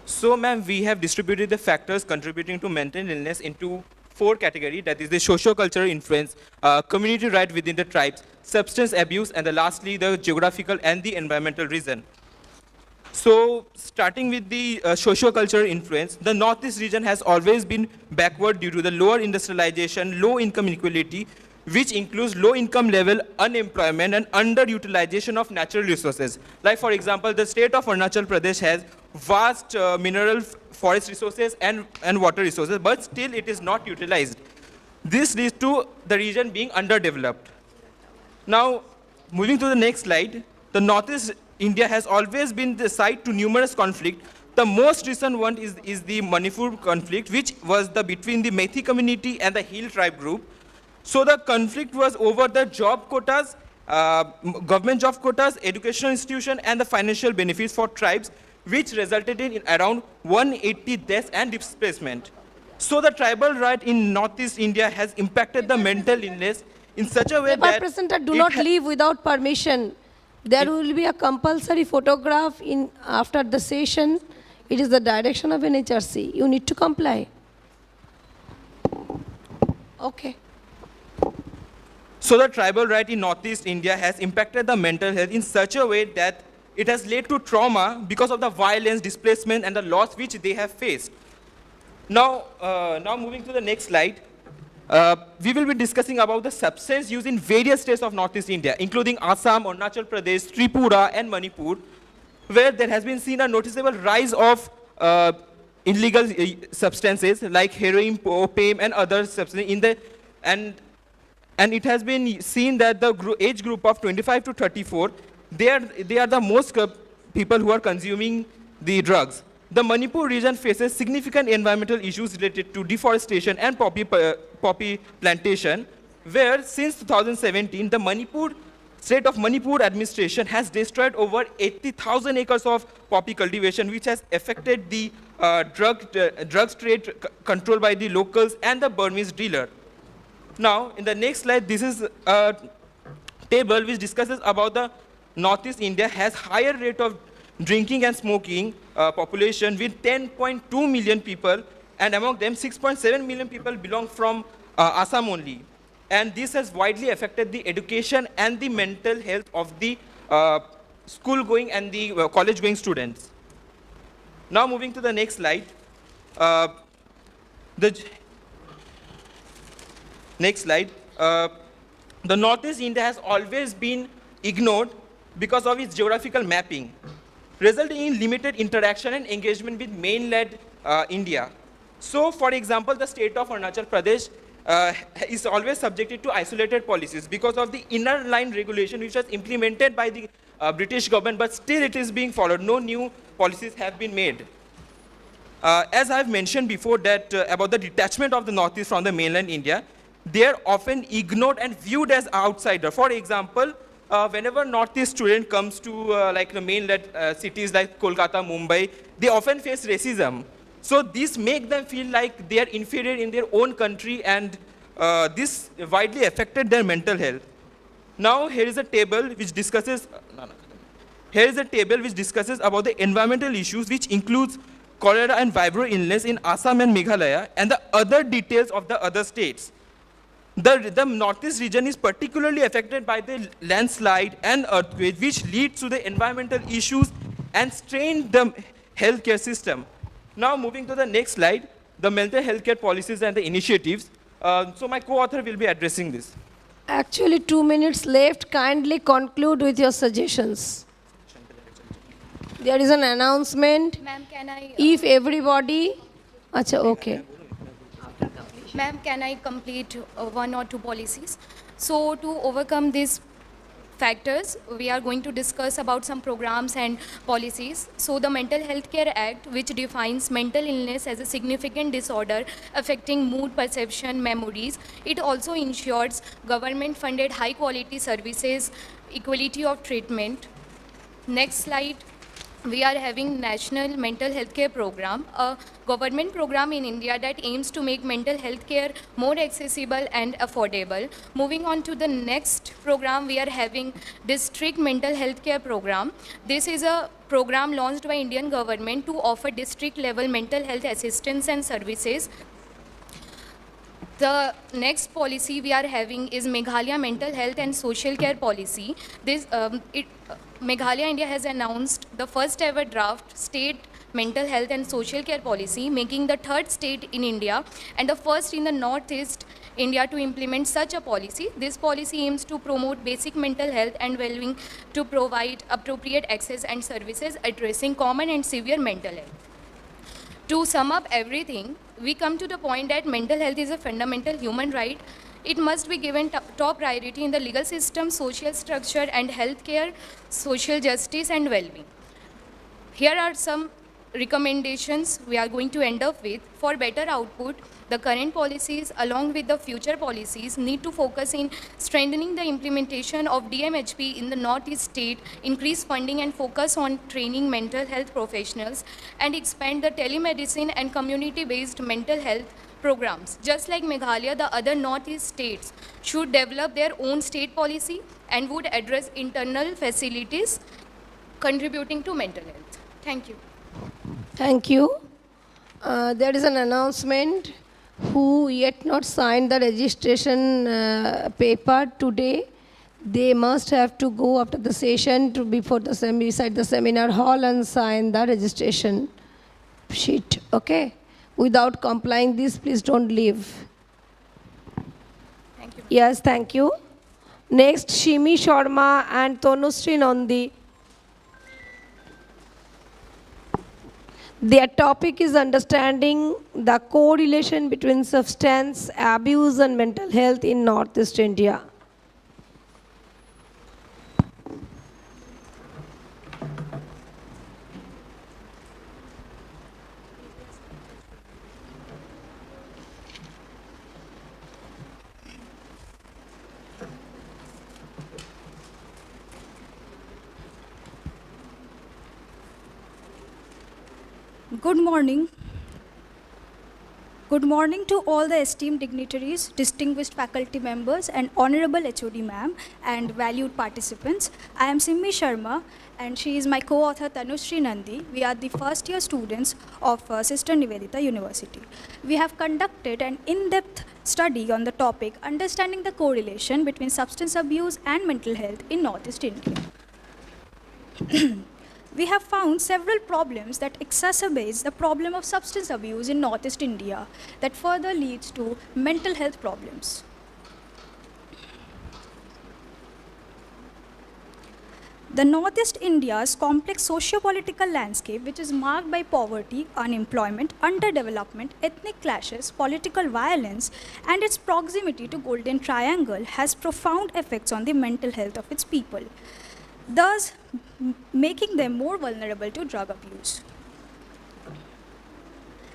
So, ma'am, we have distributed the factors contributing to mental illness into 4 categories. That is the socio-cultural influence, community right within the tribes, substance abuse, and lastly, the geographical and the environmental reason. So, starting with the socio-cultural influence, the Northeast region has always been backward due to the lower industrialization, low income inequality, which includes low income level unemployment and underutilization of natural resources. Like, for example, the state of Arunachal Pradesh has vast mineral forest resources and water resources, but still it is not utilized. This leads to the region being underdeveloped. Now, moving to the next slide, the Northeast India has always been the site to numerous conflicts. The most recent one is the Manipur conflict, which was between the Methi community and the Hill tribe group. So the conflict was over the job quotas, government job quotas, educational institution, and the financial benefits for tribes, which resulted in around 180 deaths and displacement. So the tribal right in Northeast India has impacted the mental illness in such a way Paper that presenter, do not leave without permission. There will be a compulsory photograph after the session. It is the direction of NHRC. You need to comply. Okay. So the tribal right in Northeast India has impacted the mental health in such a way that it has led to trauma because of the violence, displacement, and the loss which they have faced. Now moving to the next slide, we will be discussing about the substance use in various states of Northeast India, including Assam, Arunachal Pradesh, Tripura, and Manipur, where there has been seen a noticeable rise of illegal substances like heroin, opium, and other substances and it has been seen that the age group of 25 to 34, they are the most people who are consuming the drugs. The Manipur region faces significant environmental issues related to deforestation and poppy plantation, where since 2017, the state of Manipur administration has destroyed over 80,000 acres of poppy cultivation, which has affected the drugs trade controlled by the locals and the Burmese dealer. Now, in the next slide, this is a table which discusses about the Northeast India has higher rate of drinking and smoking population with 10.2 million people, and among them 6.7 million people belong from Assam only. And this has widely affected the education and the mental health of the school-going and the college-going students. Now moving to the next slide. Next slide. The Northeast India has always been ignored because of its geographical mapping, resulting in limited interaction and engagement with mainland India. So, for example, the state of Arunachal Pradesh is always subjected to isolated policies because of the inner line regulation which was implemented by the British government, but still it is being followed. No new policies have been made. As I've mentioned before that about the detachment of the Northeast from the mainland India, they are often ignored and viewed as outsider. For example, whenever Northeast student comes to like the mainland cities like Kolkata, Mumbai, they often face racism. So this makes them feel like they are inferior in their own country, and this widely affected their mental health. Now here is a table which discusses about the environmental issues, which includes cholera and vibrio illness in Assam and Meghalaya, and the other details of the other states. The Northeast region is particularly affected by the landslide and earthquake, which leads to the environmental issues and strain the healthcare system. Now moving to the next slide, the mental healthcare policies and the initiatives. So my co-author will be addressing this. Actually, 2 minutes left. Kindly conclude with your suggestions. There is an announcement. Ma'am, can I... If everybody... Acha, okay. Ma'am, can I complete 1 or 2 policies? So to overcome these factors, we are going to discuss about some programs and policies. So the Mental Health Care Act, which defines mental illness as a significant disorder affecting mood, perception, memories. It also ensures government-funded high-quality services equality of treatment. Next slide. We are having National Mental Health Care Program, a government program in India that aims to make mental health care more accessible and affordable. Moving on to the next program, we are having District Mental Health Care Program. This is a program launched by Indian government to offer district level mental health assistance and services. The next policy we are having is Meghalaya Mental Health and Social Care Policy. Meghalaya, India has announced the first ever draft state mental health and social care policy, making the third state in India and the first in the Northeast India to implement such a policy. This policy aims to promote basic mental health and well-being to provide appropriate access and services addressing common and severe mental health. To sum up everything, we come to the point that mental health is a fundamental human right. It must be given top priority in the legal system, social structure, and healthcare, social justice, and well-being. Here are some recommendations we are going to end up with. For better output, the current policies along with the future policies need to focus in strengthening the implementation of DMHP in the Northeast state, increase funding and focus on training mental health professionals, and expand the telemedicine and community-based mental health programs. Just like Meghalaya, the other Northeast states should develop their own state policy and would address internal facilities contributing to mental health. Thank you. Thank you. There is an announcement. Who yet not signed the registration paper today, they must have to go after the session to before the beside the seminar hall and sign the registration sheet. Okay? Without complying this, please don't leave. Thank you. Yes, thank you. Next, Shimi Sharma and Tanushree Nandi. Their topic is understanding the correlation between substance abuse and mental health in Northeast India. Good morning. Good morning to all the esteemed dignitaries, distinguished faculty members, and Honorable HOD Ma'am, and valued participants. I am Simmi Sharma, and she is my co-author Tanushree Nandi. We are the first year students of Sister Nivedita University. We have conducted an in-depth study on the topic, understanding the correlation between substance abuse and mental health in Northeast India. We have found several problems that exacerbates the problem of substance abuse in Northeast India that further leads to mental health problems. The Northeast India's complex socio-political landscape, which is marked by poverty, unemployment, underdevelopment, ethnic clashes, political violence, and its proximity to Golden Triangle, has profound effects on the mental health of its people, thus making them more vulnerable to drug abuse.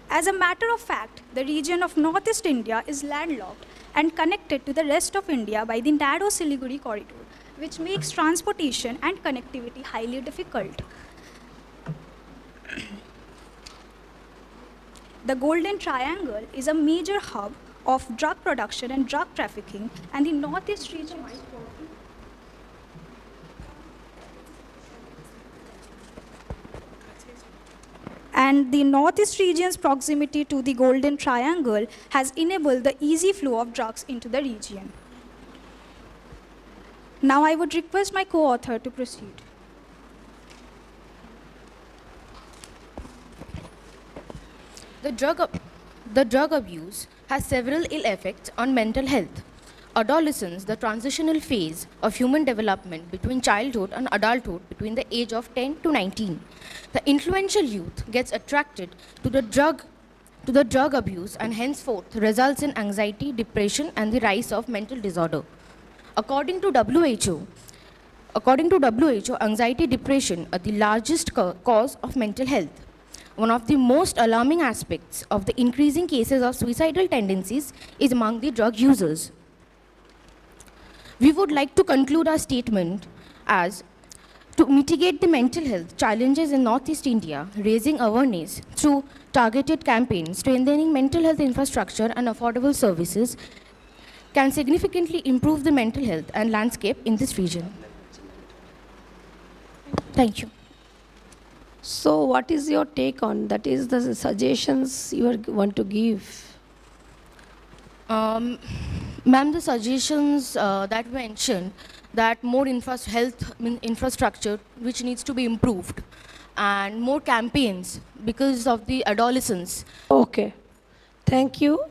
As a matter of fact, the region of Northeast India is landlocked and connected to the rest of India by the narrow Siliguri corridor, which makes transportation and connectivity highly difficult. The Golden Triangle is a major hub of drug production and drug trafficking, and the Northeast region and the Northeast region's proximity to the Golden Triangle has enabled the easy flow of drugs into the region. Now I would request my co-author to proceed. The drug abuse has several ill effects on mental health. Adolescence, the transitional phase of human development between childhood and adulthood between the age of 10 to 19. The influential youth gets attracted to the drug abuse and henceforth results in anxiety, depression, and the rise of mental disorder. According to WHO, anxiety, depression are the largest cause of mental health. One of the most alarming aspects of the increasing cases of suicidal tendencies is among the drug users. We would like to conclude our statement as to mitigate the mental health challenges in Northeast India, raising awareness through targeted campaigns, strengthening mental health infrastructure and affordable services can significantly improve the mental health and landscape in this region. Thank you. So what is your take on that? Is the suggestions you want to give? Ma'am, the suggestions that were mentioned, that more infrastructure which needs to be improved and more campaigns because of the adolescents. Okay, thank you.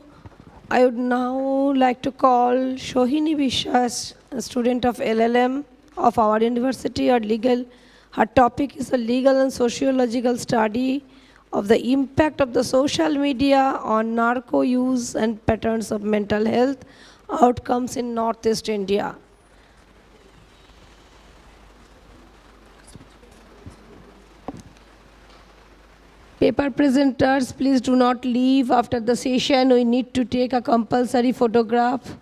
I would now like to call Sohini Bishwas, a student of LLM of our university at legal. Her topic is a legal and sociological study of the impact of the social media on narco use and patterns of mental health outcomes in Northeast India. Paper presenters, please do not leave after the session. We need to take a compulsory photograph.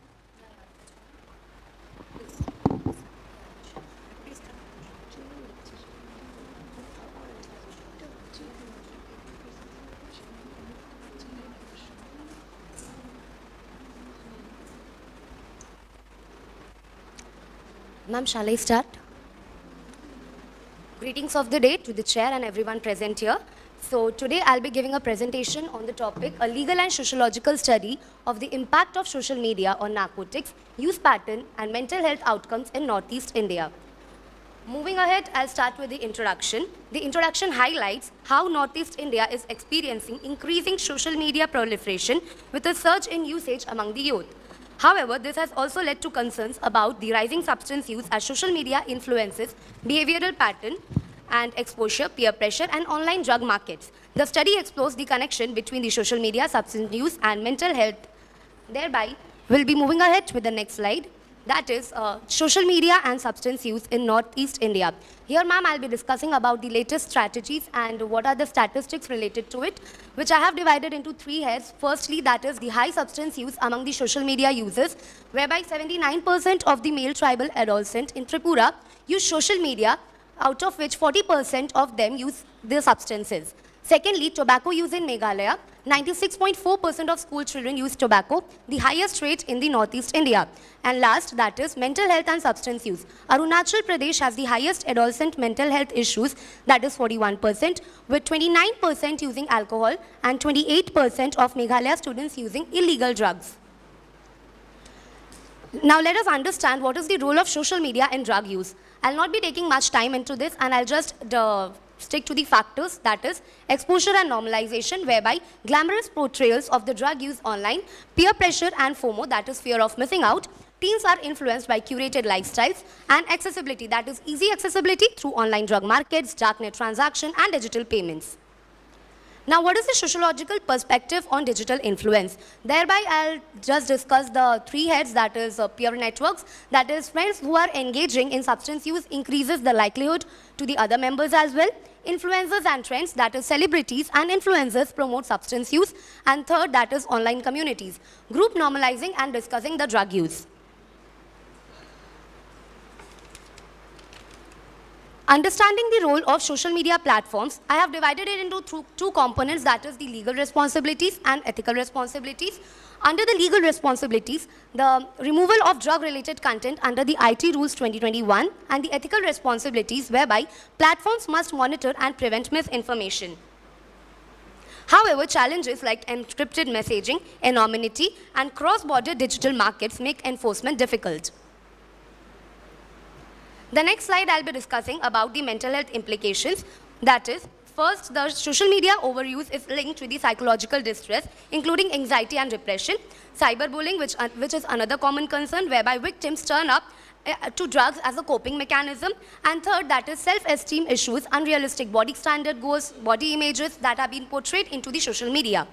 Ma'am, shall I start? Greetings of the day to the chair and everyone present here. So today I'll be giving a presentation on the topic, a legal and sociological study of the impact of social media on narcotics, use pattern and mental health outcomes in Northeast India. Moving ahead, I'll start with the introduction. The introduction highlights how Northeast India is experiencing increasing social media proliferation with a surge in usage among the youth. However, this has also led to concerns about the rising substance use as social media influences behavioral pattern and exposure, peer pressure, and online drug markets. The study explores the connection between the social media, substance use, and mental health. Thereby, we'll be moving ahead with the next slide. That is social media and substance use in Northeast India. Here, ma'am, I'll be discussing about the latest strategies and what are the statistics related to it, which I have divided into three heads. Firstly, that is the high substance use among the social media users, whereby 79% of the male tribal adolescents in Tripura use social media, out of which 40% of them use the substances. Secondly, tobacco use in Meghalaya. 96.4% of school children use tobacco, the highest rate in the Northeast India. And last, that is mental health and substance use. Arunachal Pradesh has the highest adolescent mental health issues, that is 41%, with 29% using alcohol and 28% of Meghalaya students using illegal drugs. Now let us understand what is the role of social media in drug use. I'll not be taking much time into this, and I'll just stick to the factors, that is exposure and normalization, whereby glamorous portrayals of the drug use online, peer pressure and FOMO, that is fear of missing out. Teens are influenced by curated lifestyles, and accessibility, that is easy accessibility through online drug markets, darknet transaction, and digital payments. Now, what is the sociological perspective on digital influence? Thereby, I'll just discuss the three heads, that is peer networks, that is friends who are engaging in substance use increases the likelihood to the other members as well. Influencers and trends, that is celebrities and influencers promote substance use. And third, that is online communities, group normalizing and discussing the drug use. Understanding the role of social media platforms, I have divided it into two components, that is the legal responsibilities and ethical responsibilities. Under the legal responsibilities, the removal of drug-related content under the IT Rules 2021, and the ethical responsibilities whereby platforms must monitor and prevent misinformation. However, challenges like encrypted messaging, anonymity, and cross-border digital markets make enforcement difficult. The next slide I'll be discussing about the mental health implications. That is, first, the social media overuse is linked to the psychological distress, including anxiety and depression, cyberbullying, which is another common concern, whereby victims turn up to drugs as a coping mechanism. And third, that is self-esteem issues, unrealistic body standard goals, body images that are being portrayed into the social media.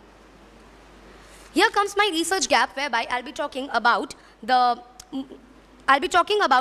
Here comes my research gap, whereby I'll be talking about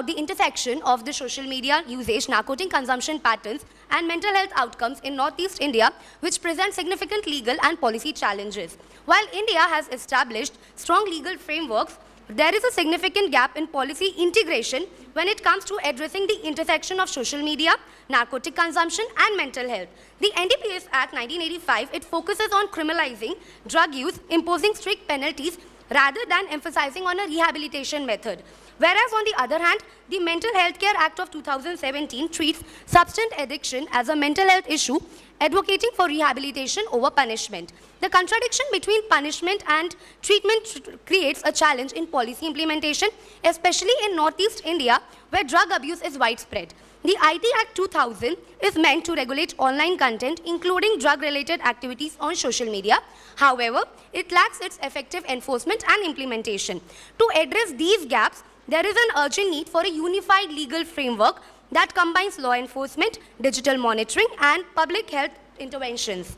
the intersection of the social media usage, narcotic consumption patterns, and mental health outcomes in Northeast India, which present significant legal and policy challenges. While India has established strong legal frameworks there is a significant gap in policy integration when it comes to addressing the intersection of social media, narcotic consumption, and mental health. The NDPS Act 1985, it focuses on criminalizing drug use, imposing strict penalties, rather than emphasizing on a rehabilitation method. Whereas on the other hand, the Mental Health Care Act of 2017 treats substance addiction as a mental health issue, advocating for rehabilitation over punishment. The contradiction between punishment and treatment creates a challenge in policy implementation, especially in Northeast India, where drug abuse is widespread. The IT Act 2000 is meant to regulate online content, including drug-related activities on social media. However, it lacks its effective enforcement and implementation. To address these gaps, there is an urgent need for a unified legal framework that combines law enforcement, digital monitoring, and public health interventions.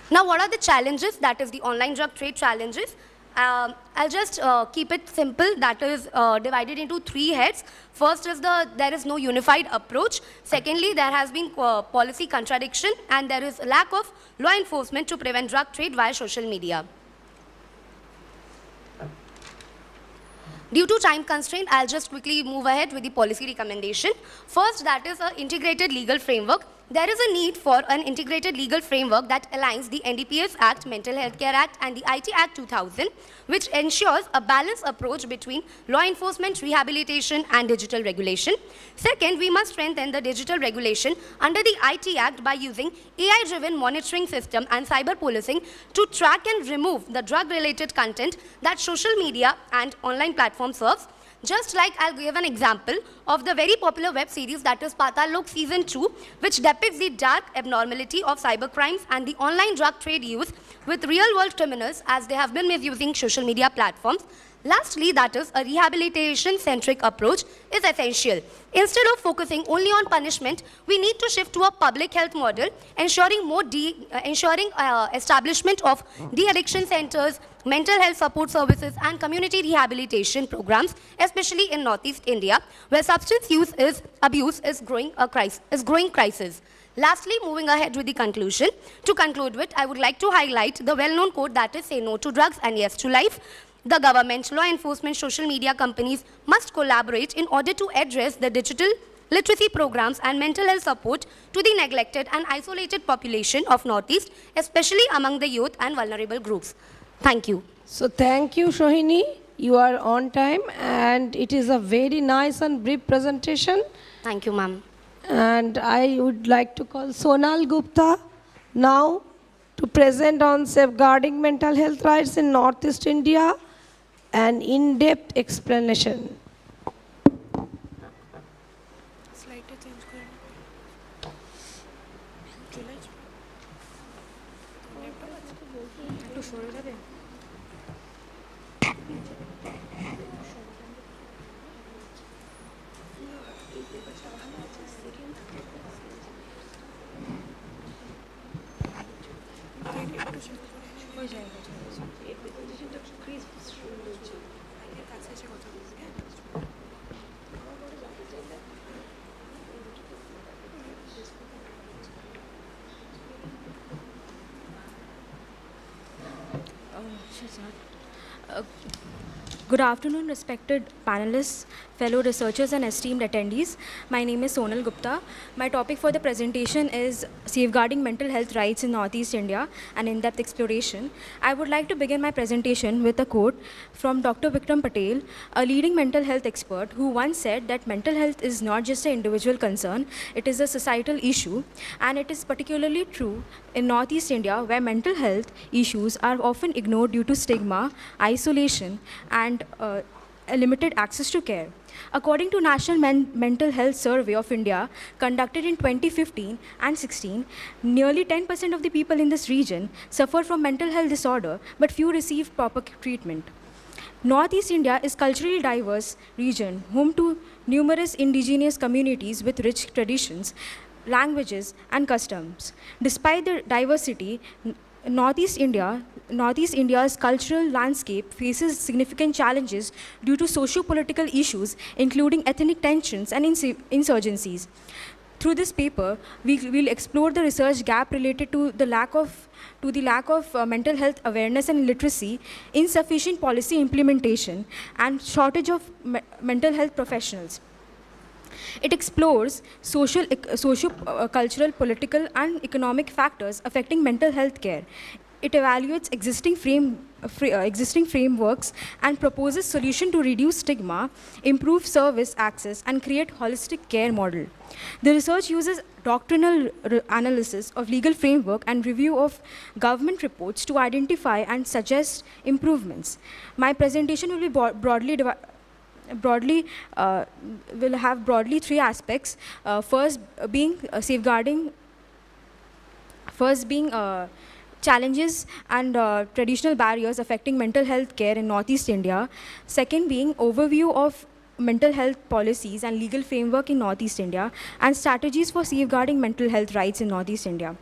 Now, what are the challenges? That is the online drug trade challenges. I'll just keep it simple. That is divided into three heads. First is there is no unified approach. Secondly, there has been policy contradiction, and there is a lack of law enforcement to prevent drug trade via social media. Due to time constraint, I'll just quickly move ahead with the policy recommendation. First, that is an integrated legal framework. There is a need for an integrated legal framework that aligns the NDPS Act, Mental Health Care Act, and the IT Act 2000, which ensures a balanced approach between law enforcement, rehabilitation, and digital regulation. Second, we must strengthen the digital regulation under the IT Act by using AI-driven monitoring system and cyber policing to track and remove the drug-related content that social media and online platforms serves. Just like I'll give an example of the very popular web series that is Patal Lok Season 2, which depicts the dark abnormality of cyber crimes and the online drug trade use with real-world criminals as they have been misusing social media platforms. Lastly, that is a rehabilitation-centric approach is essential. Instead of focusing only on punishment, we need to shift to a public health model, ensuring establishment of de-addiction centers, mental health support services, and community rehabilitation programs, especially in Northeast India, where substance abuse is growing crisis. Lastly, moving ahead with the conclusion. To conclude with, I would like to highlight the well-known quote that is, "Say no to drugs and yes to life." The government, law enforcement, social media companies must collaborate in order to address the digital literacy programs and mental health support to the neglected and isolated population of Northeast, especially among the youth and vulnerable groups. Thank you. So thank you, Shohini. You are on time, and it is a very nice and brief presentation. Thank you, ma'am. And I would like to call Sonal Gupta now to present on safeguarding mental health rights in Northeast India, an in-depth explanation. Good afternoon, respected panelists, fellow researchers, and esteemed attendees. My name is Sonal Gupta. My topic for the presentation is Safeguarding Mental Health Rights in Northeast India, an in-depth exploration. I would like to begin my presentation with a quote from Dr. Vikram Patel, a leading mental health expert, who once said that mental health is not just an individual concern, it is a societal issue, and it is particularly true in Northeast India, where mental health issues are often ignored due to stigma, isolation, and a limited access to care. According to National Mental Health Survey of India, conducted in 2015 and 16, nearly 10% of the people in this region suffer from mental health disorder, but few receive proper treatment. Northeast India is culturally diverse region, home to numerous indigenous communities with rich traditions, languages, and customs. Despite the diversity, Northeast India's cultural landscape faces significant challenges due to socio-political issues, including ethnic tensions and insurgencies. Through this paper, we will explore the research gap related to the lack of mental health awareness and literacy, insufficient policy implementation, and shortage of mental health professionals. It explores cultural, political, and economic factors affecting mental health care. It evaluates existing frameworks and proposes solutions to reduce stigma, improve service access, and create holistic care model. The research uses doctrinal analysis of legal framework and review of government reports to identify and suggest improvements. My presentation will be will have broadly three aspects. First being challenges and traditional barriers affecting mental health care in Northeast India. Second being overview of mental health policies and legal framework in Northeast India, and strategies for safeguarding mental health rights in Northeast India.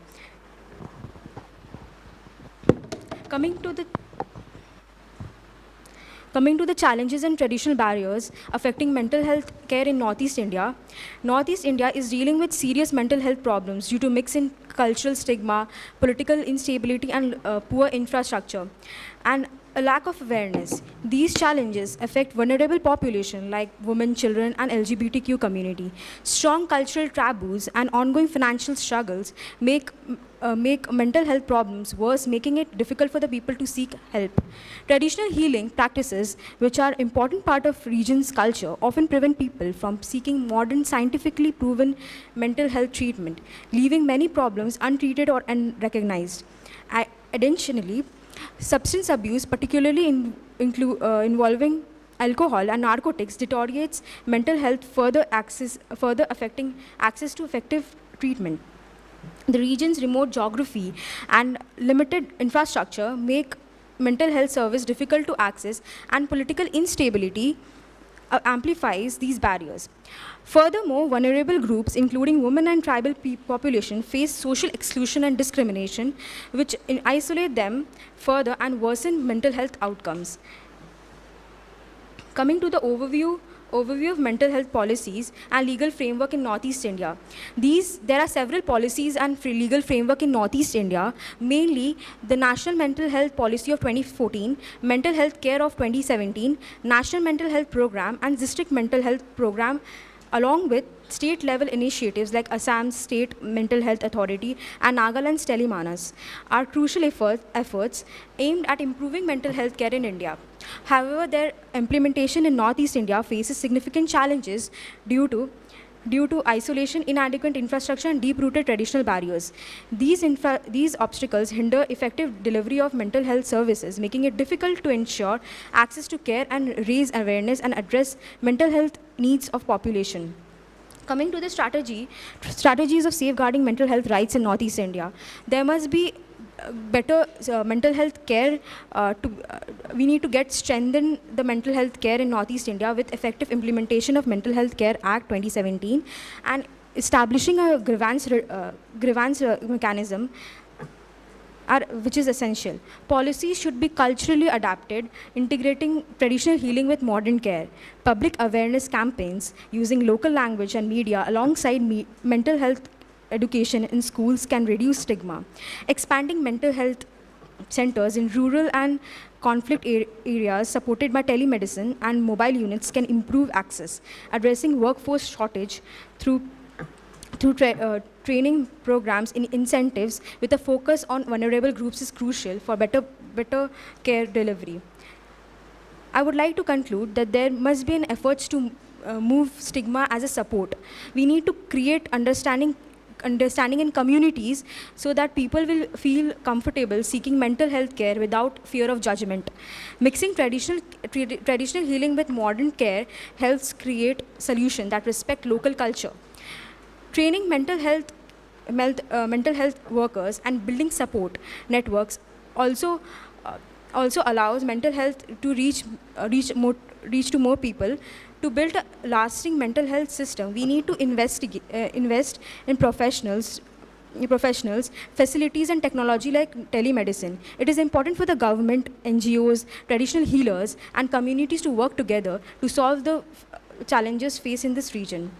Coming to the challenges and traditional barriers affecting mental health care in Northeast India. Northeast India is dealing with serious mental health problems due to mix in cultural stigma, political instability, and poor infrastructure, and a lack of awareness. These challenges affect vulnerable population like women, children, and LGBTQ community. Strong cultural taboos and ongoing financial struggles make mental health problems worse, making it difficult for the people to seek help. Traditional healing practices, which are important part of region's culture, often prevent people from seeking modern, scientifically proven mental health treatment, leaving many problems untreated or unrecognized. Additionally, substance abuse, particularly involving alcohol and narcotics, deteriorates mental health, further affecting access to effective treatment. The region's remote geography and limited infrastructure make mental health service difficult to access, and political instability amplifies these barriers. Furthermore, vulnerable groups, including women and tribal population, face social exclusion and discrimination, which isolate them further and worsen mental health outcomes. Coming to the overview of mental health policies and legal framework in Northeast India. There are several policies and legal framework in Northeast India, mainly the National Mental Health Policy of 2014, Mental Health Care of 2017, National Mental Health Program, and District Mental Health Program, along with state-level initiatives like Assam's State Mental Health Authority and Nagaland's Telemanas, are crucial efforts aimed at improving mental health care in India. However, their implementation in Northeast India faces significant challenges due to isolation, inadequate infrastructure, and deep-rooted traditional barriers. These obstacles hinder effective delivery of mental health services, making it difficult to ensure access to care and raise awareness and address mental health needs of population. Coming to the strategies of safeguarding mental health rights in Northeast India, there must be better mental health care. We need to strengthen the mental health care in Northeast India with effective implementation of Mental Health Care Act 2017 and establishing a grievance mechanism, which is essential. Policies should be culturally adapted, integrating traditional healing with modern care. Public awareness campaigns using local language and media alongside mental health education in schools can reduce stigma. Expanding mental health centers in rural and conflict areas supported by telemedicine and mobile units can improve access. Addressing workforce shortage through training programs and incentives with a focus on vulnerable groups is crucial for better care delivery. I would like to conclude that there must be an effort to move stigma as a support. We need to create understanding in communities so that people will feel comfortable seeking mental health care without fear of judgment. Mixing traditional healing with modern care helps create solutions that respect local culture. Training mental health workers and building support networks also allows mental health to reach to more people. To build a lasting mental health system, we need to invest in professionals, facilities, and technology like telemedicine. It is important for the government, NGOs, traditional healers, and communities to work together to solve the challenges faced in this region.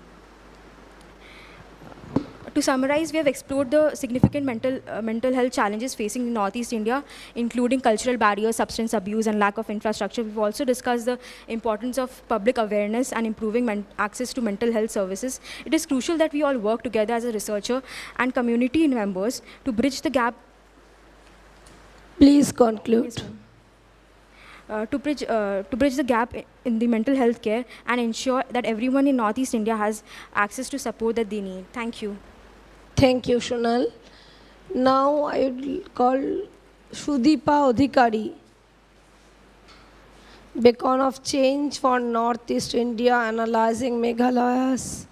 To summarize, we have explored the significant mental health challenges facing Northeast India, including cultural barriers, substance abuse, and lack of infrastructure. We've also discussed the importance of public awareness and improving access to mental health services. It is crucial that we all work together as a researcher and community members to bridge the gap. Please conclude. Yes, to bridge the gap in the mental health care and ensure that everyone in Northeast India has access to support that they need. Thank you. Thank you, Shunal. Now I will call Shudipa Odhikari, Beacon of Change for Northeast India, analyzing Meghalaya's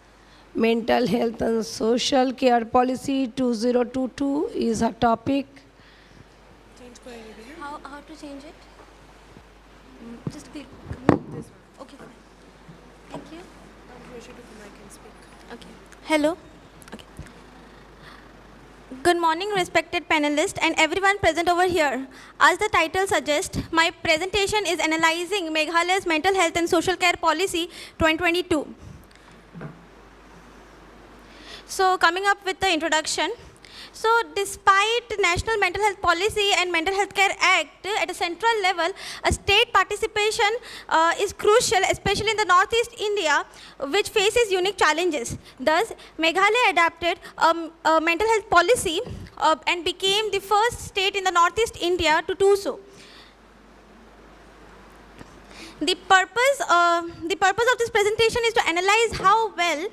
mental health and social care policy 2022 is her topic. How to change it? Just click. This one. Okay, fine. Thank you. Okay. Hello. Okay. Good morning, respected panelists and everyone present over here. As the title suggests, my presentation is analyzing Meghalaya's mental health and social care policy 2022. So, coming up with the introduction. So, despite National Mental Health Policy and Mental Health Care Act, at a central level, a state participation is crucial, especially in the Northeast India, which faces unique challenges. Thus, Meghalaya adopted a mental health policy and became the first state in the Northeast India to do so. The purpose of this presentation is to analyze how well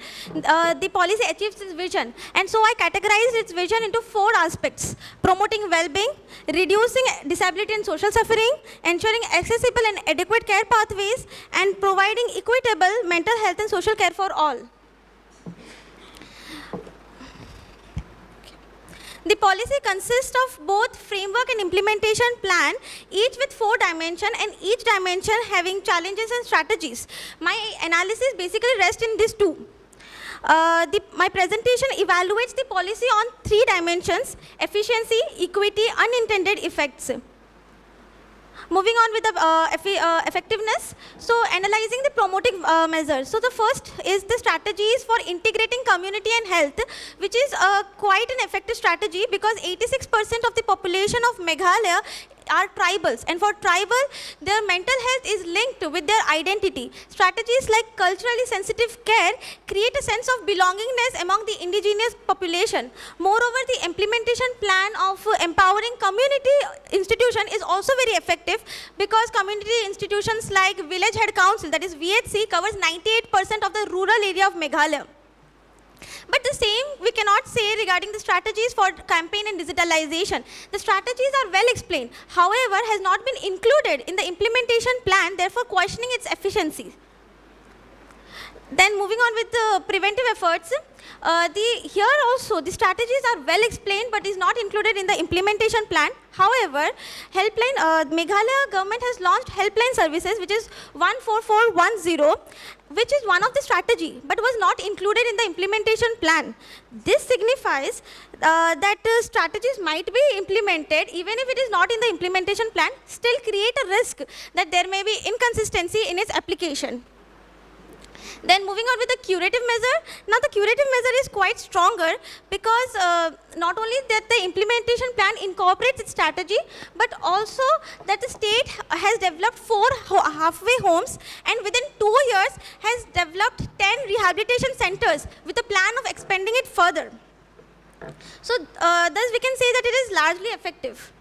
the policy achieves its vision. And so I categorized its vision into 4 aspects: promoting well-being, reducing disability and social suffering, ensuring accessible and adequate care pathways, and providing equitable mental health and social care for all. The policy consists of both framework and implementation plan, each with 4 dimensions and each dimension having challenges and strategies. My analysis basically rests in these 2. My presentation evaluates the policy on 3 dimensions: efficiency, equity, unintended effects. Moving on with the effectiveness, so analyzing the promoting measures. So the first is the strategies for integrating community and health, which is quite an effective strategy because 86% of the population of Meghalaya are tribals, and for tribal, their mental health is linked with their identity. Strategies like culturally sensitive care create a sense of belongingness among the indigenous population. Moreover, the implementation plan of empowering community institution is also very effective because community institutions like Village Head Council, that is VHC, covers 98% of the rural area of Meghalaya. But the same we cannot say regarding the strategies for campaign and digitalization. The strategies are well explained, however, has not been included in the implementation plan, therefore questioning its efficiency. Then moving on with the preventive efforts, here also the strategies are well explained but is not included in the implementation plan. However, helpline, Meghalaya government has launched helpline services, which is 14410, which is one of the strategy but was not included in the implementation plan. This signifies that strategies might be implemented even if it is not in the implementation plan, still create a risk that there may be inconsistency in its application. Then moving on with the curative measure. Now the curative measure is quite stronger because not only that the implementation plan incorporates its strategy, but also that the state has developed 4 halfway homes and within 2 years has developed 10 rehabilitation centers with a plan of expanding it further. So thus we can say that it is largely effective.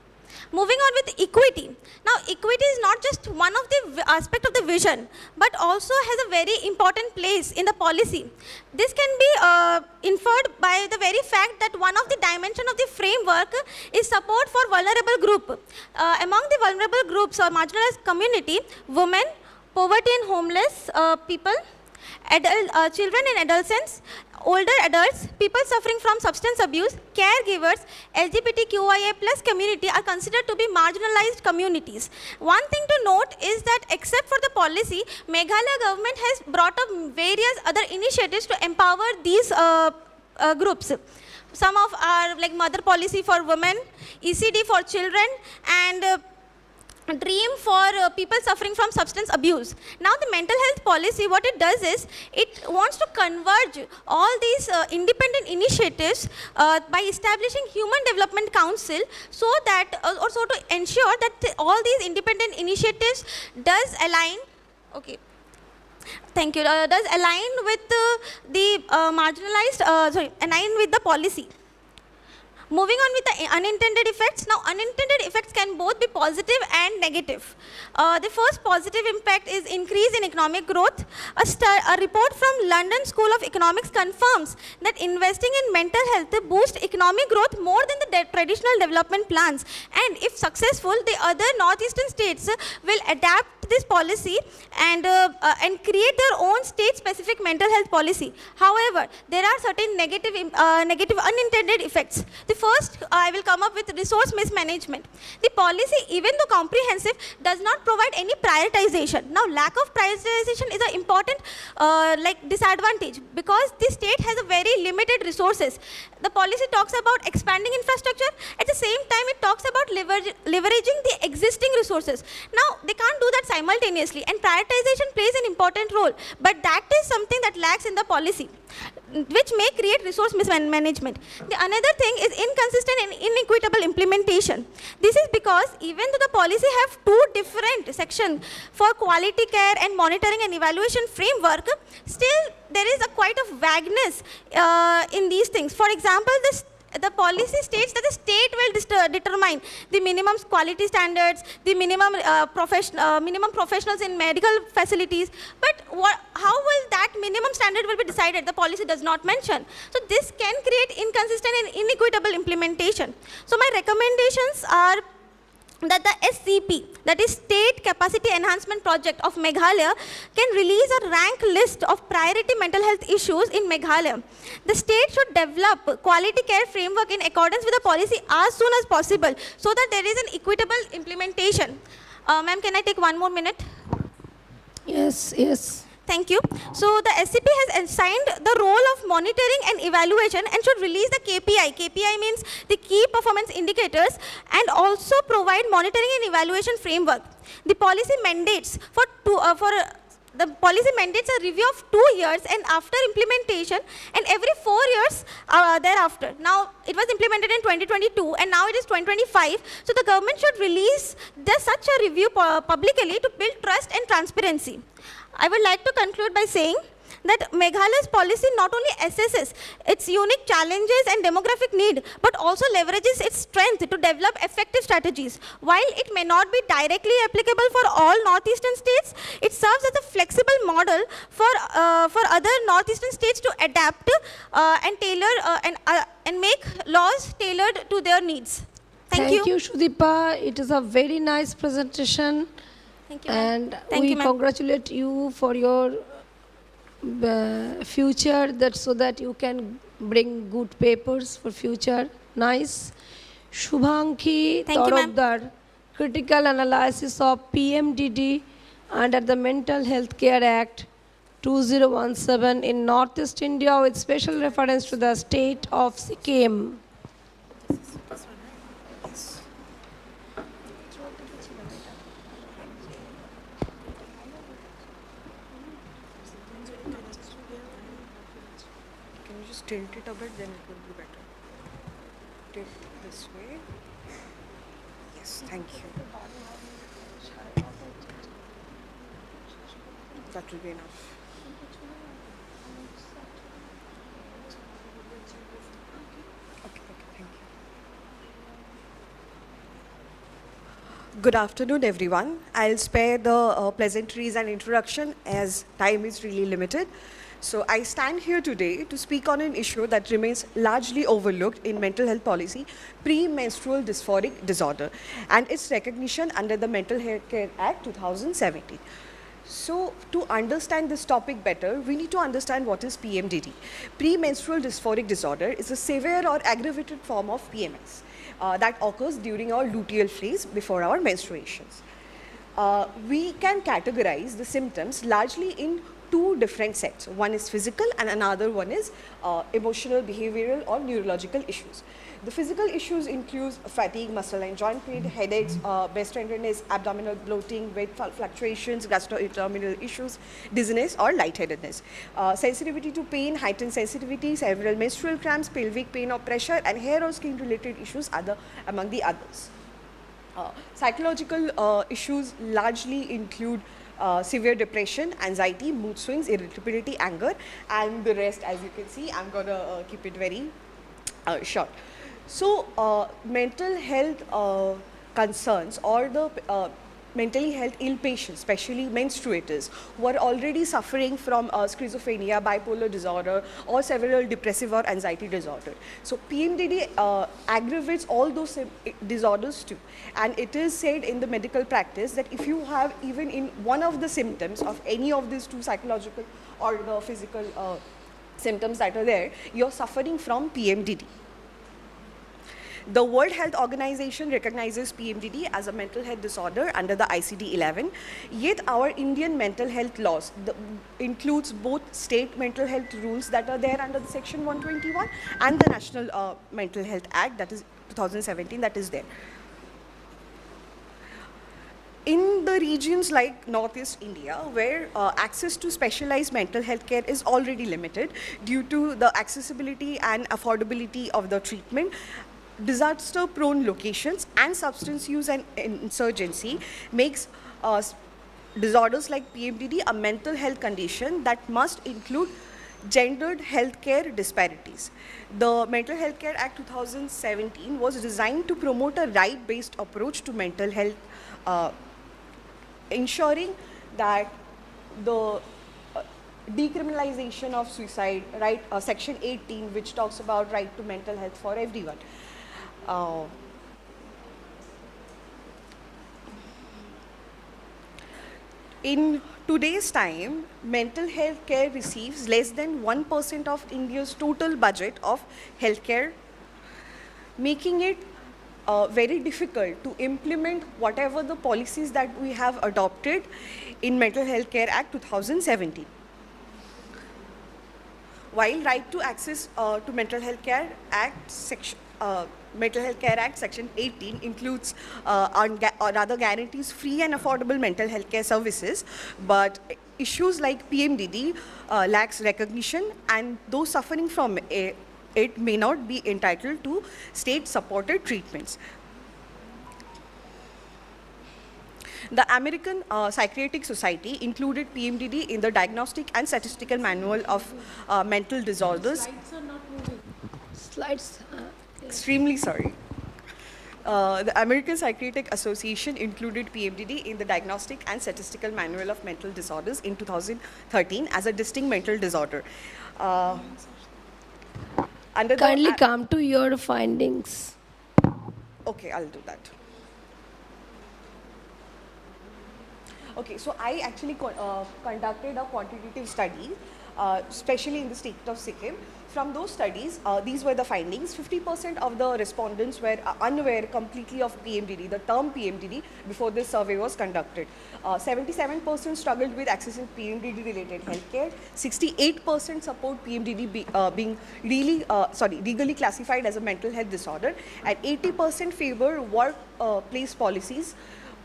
Moving on with equity. Now, equity is not just one of the aspect of the vision, but also has a very important place in the policy. This can be inferred by the very fact that one of the dimensions of the framework is support for vulnerable group. Among the vulnerable groups or marginalized community, women, poverty and homeless people, children and adolescents, older adults, people suffering from substance abuse, caregivers, LGBTQIA plus community are considered to be marginalized communities. One thing to note is that except for the policy, Meghalaya government has brought up various other initiatives to empower these groups. Some of are like mother policy for women, ECD for children, and dream for people suffering from substance abuse. Now the mental health policy, what it does is, it wants to converge all these independent initiatives by establishing Human Development Council, so that, also to ensure that all these independent initiatives does align, okay, thank you, does align with the marginalized, align with the policy. Moving on with the unintended effects. Now, unintended effects can both be positive and negative. The first positive impact is increase in economic growth. A report from London School of Economics confirms that investing in mental health boosts economic growth more than the traditional development plans. And if successful, the other northeastern states will adapt this policy and create their own state-specific mental health policy. However, there are certain negative unintended effects. The first, I will come up with resource mismanagement. The policy, even though comprehensive, does not provide any prioritization. Now, lack of prioritization is an important disadvantage, because the state has a very limited resources. The policy talks about expanding infrastructure. At the same time, it talks about leveraging the existing resources. Now, they can't do that simultaneously, and prioritization plays an important role. But that is something that lacks in the policy, which may create resource mismanagement. The another thing is inconsistent and inequitable implementation. This is because even though the policy have two different sections for quality care and monitoring and evaluation framework, still there is a quite of vagueness in these things. For example, the policy states that the state will determine the minimum quality standards, the minimum professionals in medical facilities. But how will that minimum standard will be decided? The policy does not mention. So this can create inconsistent and inequitable implementation. So my recommendations are that the SCP, that is State Capacity Enhancement Project of Meghalaya, can release a rank list of priority mental health issues in Meghalaya. The state should develop quality care framework in accordance with the policy as soon as possible, so that there is an equitable implementation. Ma'am, can I take 1 more minute? Yes, yes. Thank you. So the SCP has assigned the role of monitoring and evaluation and should release the KPI. KPI means the key performance indicators, and also provide monitoring and evaluation framework. The policy mandates a review of 2 years and after implementation, and every 4 years thereafter. Now, it was implemented in 2022 and now it is 2025. So the government should release such a review publicly to build trust and transparency. I would like to conclude by saying that Meghalaya's policy not only assesses its unique challenges and demographic need, but also leverages its strength to develop effective strategies. While it may not be directly applicable for all northeastern states, it serves as a flexible model for other northeastern states to adapt and tailor and make laws tailored to their needs. Thank you. Thank you, Shudipa. It is a very nice presentation. Thank you, and Thank we you, congratulate you for your future, so that you can bring good papers for future. Nice. Shubhanki Taurabdar, critical analysis of PMDD under the Mental Health Care Act 2017 in Northeast India, with special reference to the state of Sikkim. Tilt it a bit, then it will be better. Tilt this way. Yes, thank you. That will be enough. Okay, thank you. Good afternoon, everyone. I'll spare the pleasantries and introduction, as time is really limited. So I stand here today to speak on an issue that remains largely overlooked in mental health policy, premenstrual dysphoric disorder, and its recognition under the Mental Health Care Act 2017. So to understand this topic better, we need to understand what is PMDD. Premenstrual dysphoric disorder is a severe or aggravated form of PMS that occurs during our luteal phase before our menstruations. We can categorize the symptoms largely in 2 different sets. One is physical and another one is emotional, behavioral or neurological issues. The physical issues include fatigue, muscle and joint pain, headaches, breast tenderness, abdominal bloating, weight fluctuations, gastrointestinal issues, dizziness or lightheadedness. Sensitivity to pain, heightened sensitivity, several menstrual cramps, pelvic pain or pressure, and hair or skin related issues among the others. Psychological issues largely include severe depression, anxiety, mood swings, irritability, anger, and the rest. As you can see, I'm going to keep it very short. So, mental health concerns or the mentally health ill patients, especially menstruators, who are already suffering from schizophrenia, bipolar disorder, or several depressive or anxiety disorder. So PMDD aggravates all those disorders too. And it is said in the medical practice that if you have even in one of the symptoms of any of these two psychological or the physical symptoms that are there, you're suffering from PMDD. The World Health Organization recognizes PMDD as a mental health disorder under the ICD-11, yet our Indian mental health laws includes both state mental health rules that are there under the Section 121 and the National Mental Health Act, that is 2017, that is there. In the regions like Northeast India, where access to specialized mental health care is already limited due to the accessibility and affordability of the treatment, disaster-prone locations and substance use and insurgency makes disorders like PMDD a mental health condition that must include gendered healthcare disparities. The Mental Health Care Act 2017 was designed to promote a right-based approach to mental health, ensuring that the decriminalization of suicide, right, Section 18, which talks about right to mental health for everyone. In today's time, mental health care receives less than 1% of India's total budget of healthcare, making it very difficult to implement whatever the policies that we have adopted in Mental Health Care Act 2017. While right to access to Mental Health Care Act Mental Health Care Act Section 18 includes or rather guarantees free and affordable mental health care services, but issues like PMDD lacks recognition, and those suffering from it may not be entitled to state-supported treatments. The American Psychiatric Society included PMDD in the Diagnostic and Statistical Manual of Mental Disorders. Slides are not moving. Slides. Extremely sorry. The American Psychiatric Association included PMDD in the Diagnostic and Statistical Manual of Mental Disorders in 2013 as a distinct mental disorder. Kindly come to your findings. Okay, I'll do that. Okay, so I actually conducted a quantitative study, especially in the state of Sikkim. From those studies, these were the findings. 50% of the respondents were unaware completely of PMDD, the term PMDD, before this survey was conducted. 77% struggled with accessing PMDD-related healthcare. 68% support PMDD being legally classified as a mental health disorder, and 80% favor workplace policies,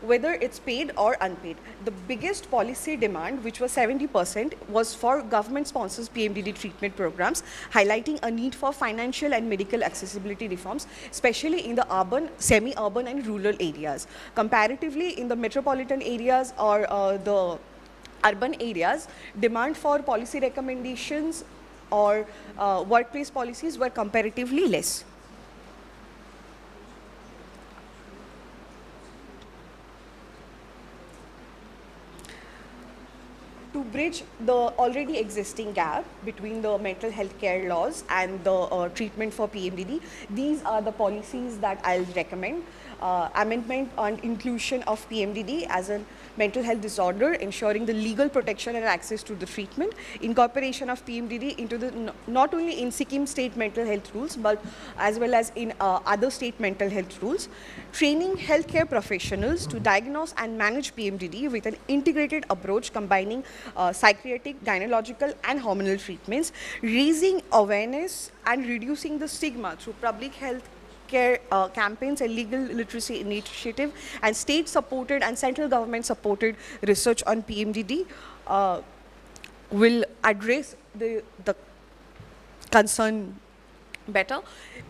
whether it's paid or unpaid. The biggest policy demand, which was 70%, was for government-sponsored PMDD treatment programs, highlighting a need for financial and medical accessibility reforms, especially in the urban, semi-urban and rural areas. Comparatively, in the metropolitan areas or the urban areas, demand for policy recommendations or workplace policies were comparatively less. To bridge the already existing gap between the mental health care laws and the treatment for PMDD, these are the policies that I'll recommend. Amendment on inclusion of PMDD as a mental health disorder, ensuring the legal protection and access to the treatment. Incorporation of PMDD into the, not only in Sikkim state mental health rules, but as well as in other state mental health rules. Training healthcare professionals to diagnose and manage PMDD with an integrated approach combining psychiatric, gynecological and hormonal treatments. Raising awareness and reducing the stigma through public health healthcare campaigns, a legal literacy initiative, and state-supported and central government-supported research on PMDD will address the concern better.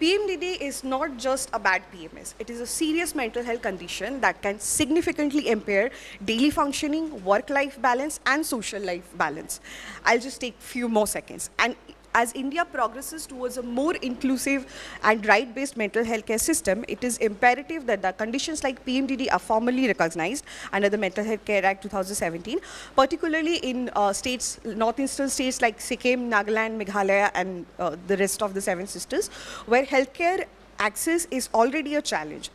PMDD is not just a bad PMS. It is a serious mental health condition that can significantly impair daily functioning, work-life balance, and social life balance. I'll just take few more seconds. And as India progresses towards a more inclusive and right-based mental health care system, it is imperative that the conditions like PMDD are formally recognized under the Mental Health Care Act 2017, particularly in states, northeastern states like Sikkim, Nagaland, Meghalaya, and the rest of the Seven Sisters, where healthcare access is already a challenge.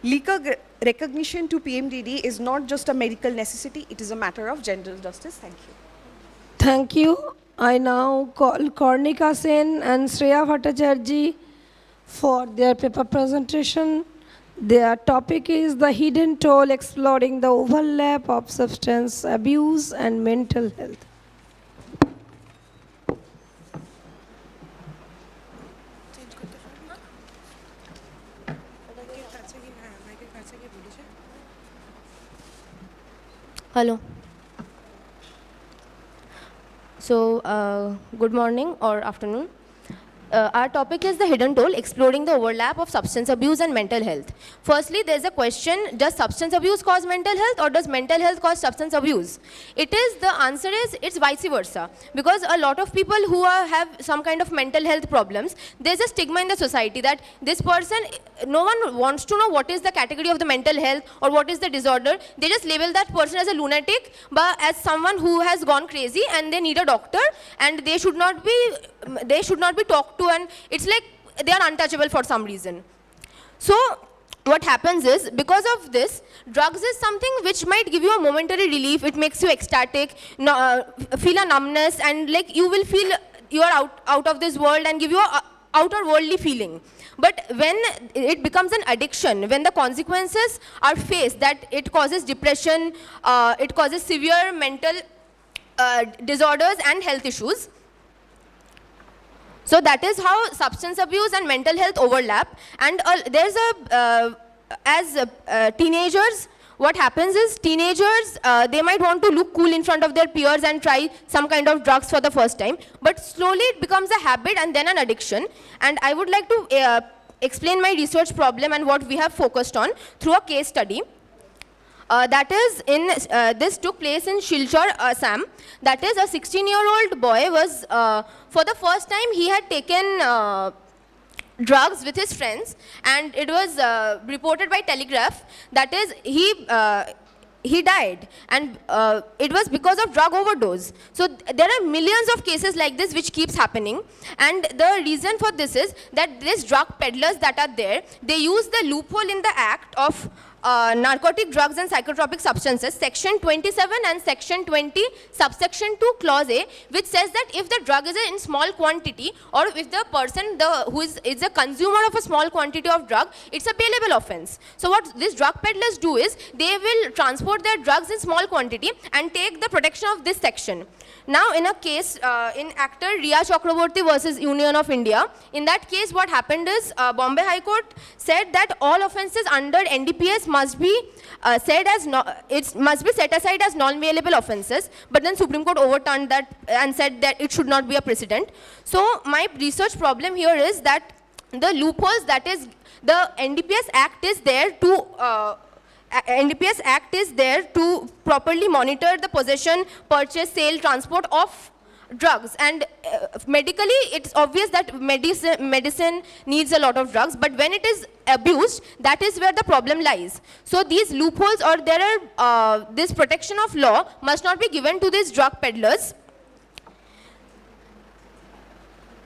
Legal recognition to PMDD is not just a medical necessity, it is a matter of gender justice. Thank you. Thank you. I now call Kornika Sen and Shreya Bhattacharjee for their paper presentation. Their topic is the hidden toll, exploring the overlap of substance abuse and mental health. Hello. So, good morning or afternoon. Our topic is the hidden toll, exploring the overlap of substance abuse and mental health. Firstly, there's a question, does substance abuse cause mental health or does mental health cause substance abuse? The answer is, it's vice versa. Because a lot of people who have some kind of mental health problems, there's a stigma in the society that this person, no one wants to know what is the category of the mental health or what is the disorder. They just label that person as a lunatic, but as someone who has gone crazy and they need a doctor, and they should not be talked to, and it's like they are untouchable for some reason. So what happens is, because of this, drugs is something which might give you a momentary relief. It makes you ecstatic, feel a numbness, and like you will feel you are out of this world and give you a outer worldly feeling. But when it becomes an addiction, when the consequences are faced, that it causes depression, it causes severe mental disorders and health issues. So that is how substance abuse and mental health overlap. And there's teenagers, what happens is teenagers, they might want to look cool in front of their peers and try some kind of drugs for the first time. But slowly it becomes a habit and then an addiction. And I would like to explain my research problem and what we have focused on through a case study. This took place in Silchar, Assam. That is, a 16-year-old boy was, for the first time, he had taken drugs with his friends, and it was reported by Telegraph. That is, he died, and it was because of drug overdose. So there are millions of cases like this which keeps happening, and the reason for this is that these drug peddlers that are there, they use the loophole in the Act of narcotic drugs and psychotropic substances, section 27 and section 20, subsection 2, clause A, which says that if the drug is in small quantity, or if the person who is a consumer of a small quantity of drug, it's a bailable offense. So what these drug peddlers do is, they will transport their drugs in small quantity and take the protection of this section. Now, in a case, in actor Riya Chakraborty versus Union of India, in that case what happened is, Bombay High Court said that all offences under NDPS must be set aside as non-bailable offences, but then Supreme Court overturned that and said that it should not be a precedent. So my research problem here is that the loopholes, that is, the NDPS Act is there to properly monitor the possession, purchase, sale, transport of drugs. And medically, it's obvious that medicine needs a lot of drugs, but when it is abused, that is where the problem lies. So these loopholes, or this protection of law must not be given to these drug peddlers.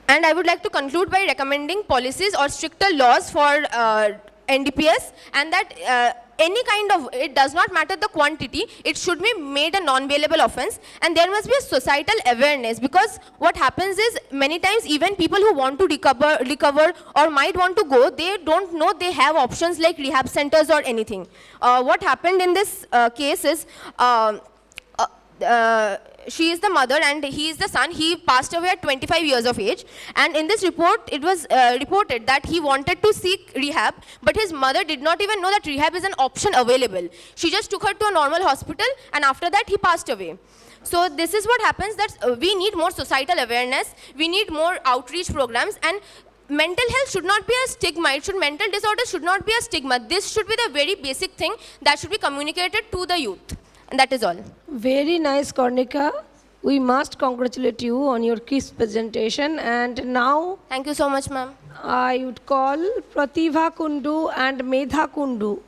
And I would like to conclude by recommending policies or stricter laws for NDPS, and that any kind of, it does not matter the quantity, it should be made a non-bailable offense, and there must be a societal awareness, because what happens is, many times even people who want to recover or might want to go, they don't know they have options like rehab centers or anything. What happened in this case is, she is the mother and he is the son. He passed away at 25 years of age. And in this report, it was reported that he wanted to seek rehab, but his mother did not even know that rehab is an option available. She just took her to a normal hospital, and after that, he passed away. So this is what happens, that we need more societal awareness, we need more outreach programs, and mental health should not be a stigma. Mental disorders should not be a stigma. This should be the very basic thing that should be communicated to the youth. And that is all. Very nice, Kornika. We must congratulate you on your crisp presentation. And now, thank you so much, ma'am. I would call Pratibha Kundu and Medha Kundu.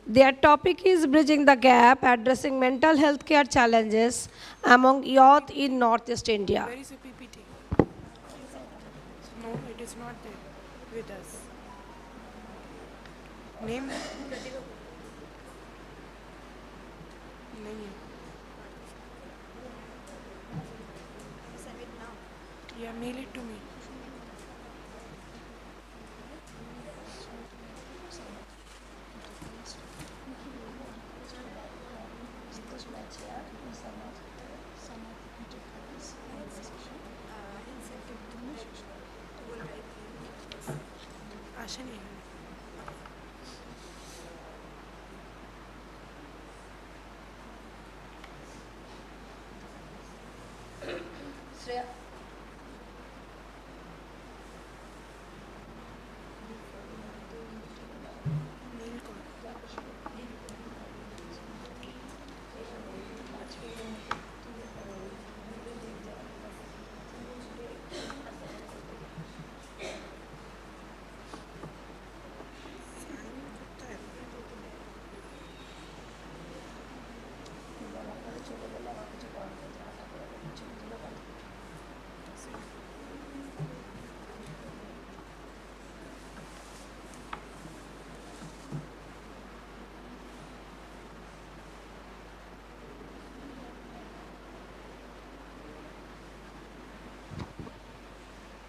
Their topic is bridging the gap, addressing mental health care challenges among youth in Northeast India. Where is the PPT? No, it is not there with us. Name? नहीं है. Yeah, mail it to me. आशा नहीं है.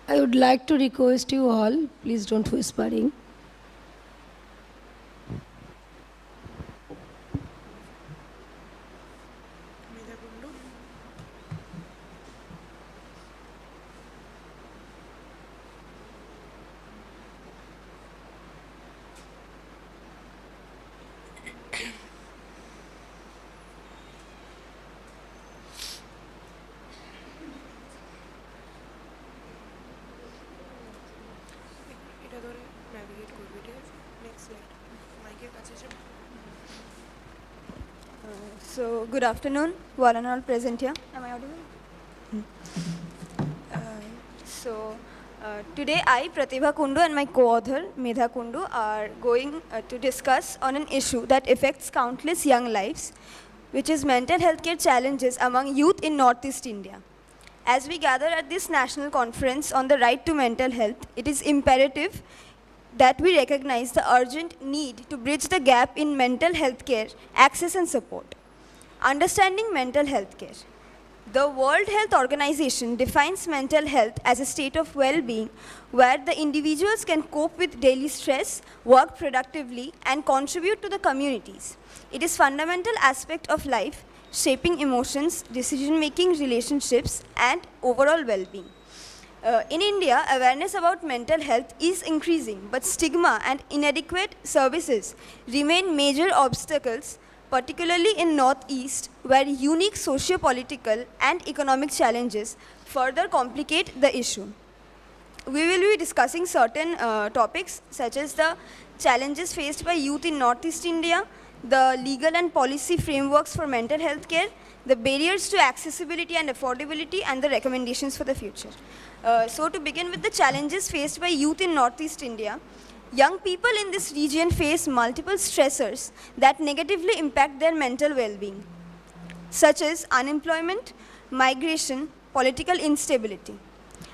I would like to request you all, please don't whispering. So, good afternoon, one and all present here. Am I audible? Today I, Pratibha Kundu, and my co-author, Medha Kundu, are going to discuss on an issue that affects countless young lives, which is mental health care challenges among youth in Northeast India. As we gather at this national conference on the right to mental health, it is imperative that we recognize the urgent need to bridge the gap in mental health care access and support. Understanding mental health care. The World Health Organization defines mental health as a state of well-being where the individuals can cope with daily stress, work productively, and contribute to the communities. It is a fundamental aspect of life, shaping emotions, decision-making, relationships, and overall well-being. In India, awareness about mental health is increasing, but stigma and inadequate services remain major obstacles, particularly in Northeast, where unique socio-political and economic challenges further complicate the issue. We will be discussing certain topics such as the challenges faced by youth in Northeast India, the legal and policy frameworks for mental health care, the barriers to accessibility and affordability, and the recommendations for the future. So to begin with the challenges faced by youth in Northeast India, young people in this region face multiple stressors that negatively impact their mental well-being, such as unemployment, migration, political instability.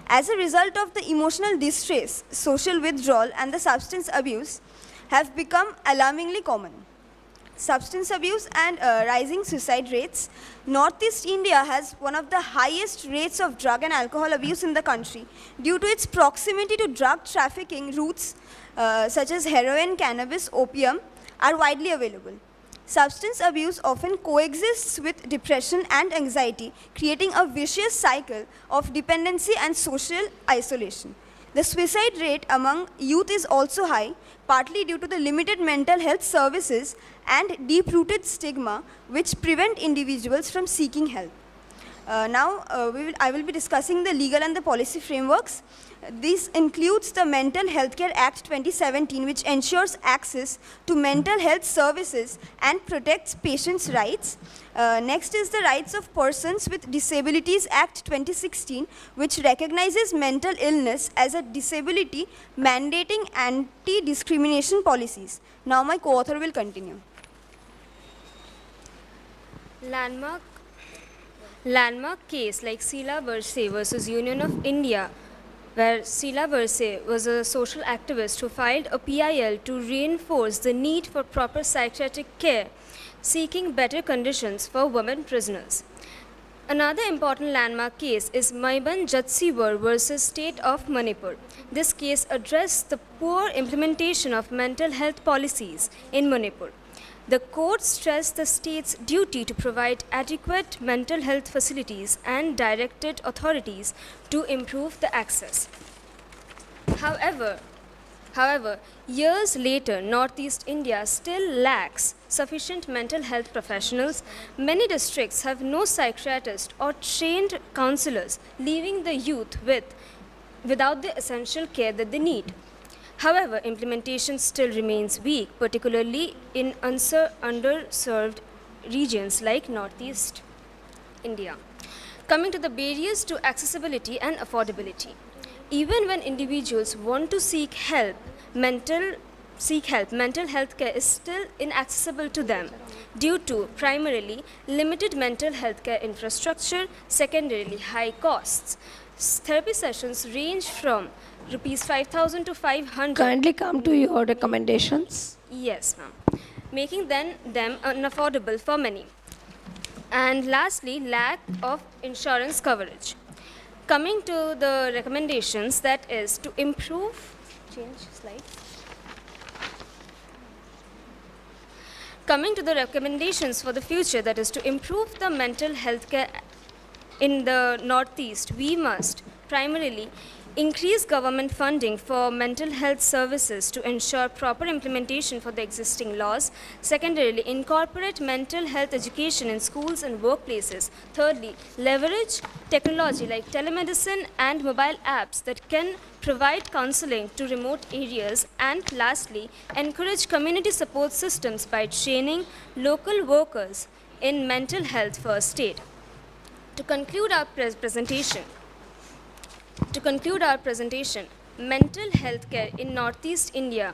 As a result of the emotional distress, social withdrawal, and the substance abuse have become alarmingly common. Substance abuse and rising suicide rates. Northeast India has one of the highest rates of drug and alcohol abuse in the country due to its proximity to drug trafficking routes such as heroin, cannabis, opium are widely available. Substance abuse often coexists with depression and anxiety, creating a vicious cycle of dependency and social isolation. The suicide rate among youth is also high, partly due to the limited mental health services and deep-rooted stigma which prevent individuals from seeking help. I will be discussing the legal and the policy frameworks. This includes the Mental Healthcare Act 2017, which ensures access to mental health services and protects patients' rights. Next is the Rights of Persons with Disabilities Act 2016, which recognizes mental illness as a disability, mandating anti-discrimination policies. Now my co-author will continue. Landmark case like Sheila Verse versus Union of India, where Sheila Verse was a social activist who filed a PIL to reinforce the need for proper psychiatric care, seeking better conditions for women prisoners. Another important landmark case is Maiban Jatsiwar versus State of Manipur. This case addressed the poor implementation of mental health policies in Manipur. The court stressed the state's duty to provide adequate mental health facilities and directed authorities to improve the access. However, years later, Northeast India still lacks sufficient mental health professionals. Many districts have no psychiatrists or trained counselors, leaving the youth without the essential care that they need. However, implementation still remains weak, particularly in underserved regions like Northeast India. Coming to the barriers to accessibility and affordability. Even when individuals want to seek help, mental health care is still inaccessible to them due to primarily limited mental health care infrastructure, secondarily high costs. Therapy sessions range from Rs 5,000 to 500. Kindly come to your recommendations. Yes, ma'am. Making them unaffordable for many. And lastly, lack of insurance coverage. Coming to the recommendations, that is to improve, change slide. Coming to the recommendations for the future, that is to improve the mental health care in the Northeast, we must primarily increase government funding for mental health services to ensure proper implementation for the existing laws. Secondarily, incorporate mental health education in schools and workplaces. Thirdly, leverage technology like telemedicine and mobile apps that can provide counseling to remote areas. And lastly, encourage community support systems by training local workers in mental health first aid. To conclude our presentation, mental health care in Northeast India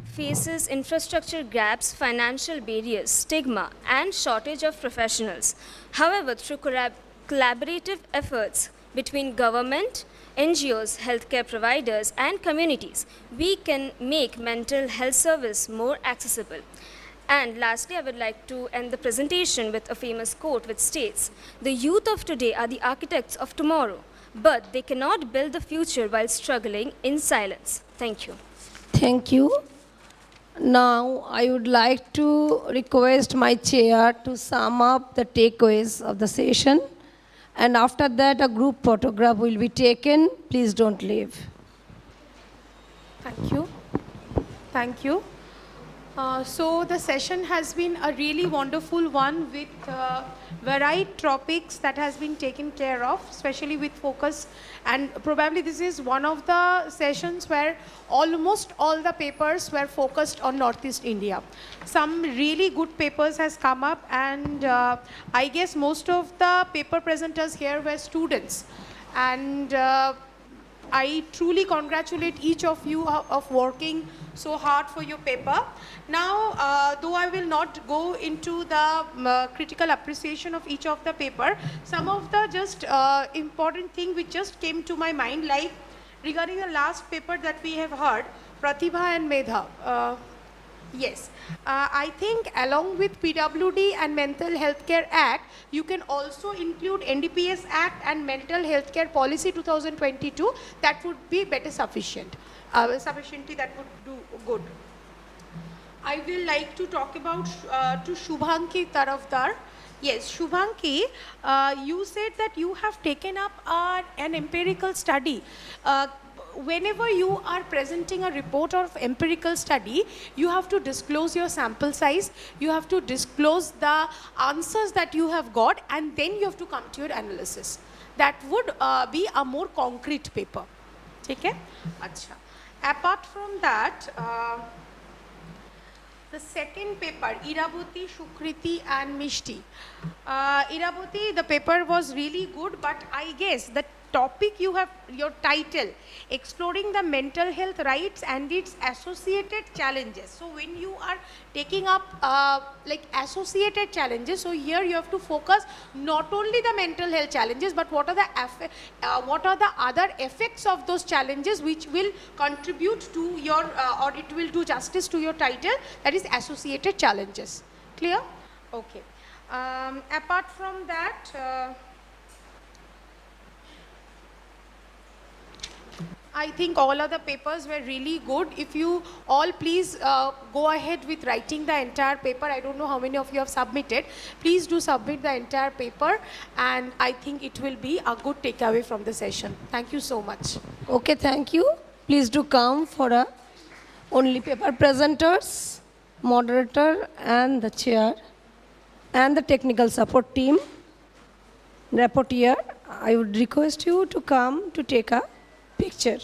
faces infrastructure gaps, financial barriers, stigma, and shortage of professionals. However, through collaborative efforts between government, NGOs, healthcare providers, and communities, we can make mental health service more accessible. And lastly, I would like to end the presentation with a famous quote which states, "The youth of today are the architects of tomorrow, but they cannot build the future while struggling in silence." Thank you. Thank you. Now, I would like to request my chair to sum up the takeaways of the session. And after that, a group photograph will be taken. Please don't leave. Thank you. Thank you. So the session has been a really wonderful one with varied topics that has been taken care of, especially with focus. And probably this is one of the sessions where almost all the papers were focused on Northeast India. Some really good papers has come up, and I guess most of the paper presenters here were students. And I truly congratulate each of you of working so hard for your paper. Now, though I will not go into the critical appreciation of each of the paper, some of the just important thing which just came to my mind, like regarding the last paper that we have heard, Pratibha and Medha. Yes, I think along with PWD and Mental Health Care Act, you can also include NDPS Act and Mental Health Care Policy 2022. That would be better sufficiently that would do good. I will like to talk about to Shubhanki Tarafdar. Yes, Shubhanki, you said that you have taken up an empirical study. Whenever you are presenting a report of empirical study, you have to disclose your sample size, you have to disclose the answers that you have got, and then you have to come to your analysis. That would be a more concrete paper. Okay? Acha. Apart from that, the second paper, Iraboti, Shukriti and Mishti. Iraboti, the paper was really good, but I guess the topic you have, your title, exploring the mental health rights and its associated challenges. So when you are taking up like associated challenges, so here you have to focus not only the mental health challenges, but what are the other effects of those challenges which will contribute to your or it will do justice to your title, that is associated challenges. Clear? Okay. Apart from that, I think all other papers were really good. If you all please go ahead with writing the entire paper. I don't know how many of you have submitted. Please do submit the entire paper, and I think it will be a good takeaway from the session. Thank you so much. Okay, thank you. Please do come for only paper presenters, moderator and the chair and the technical support team. Rapporteur, I would request you to come to take a picture.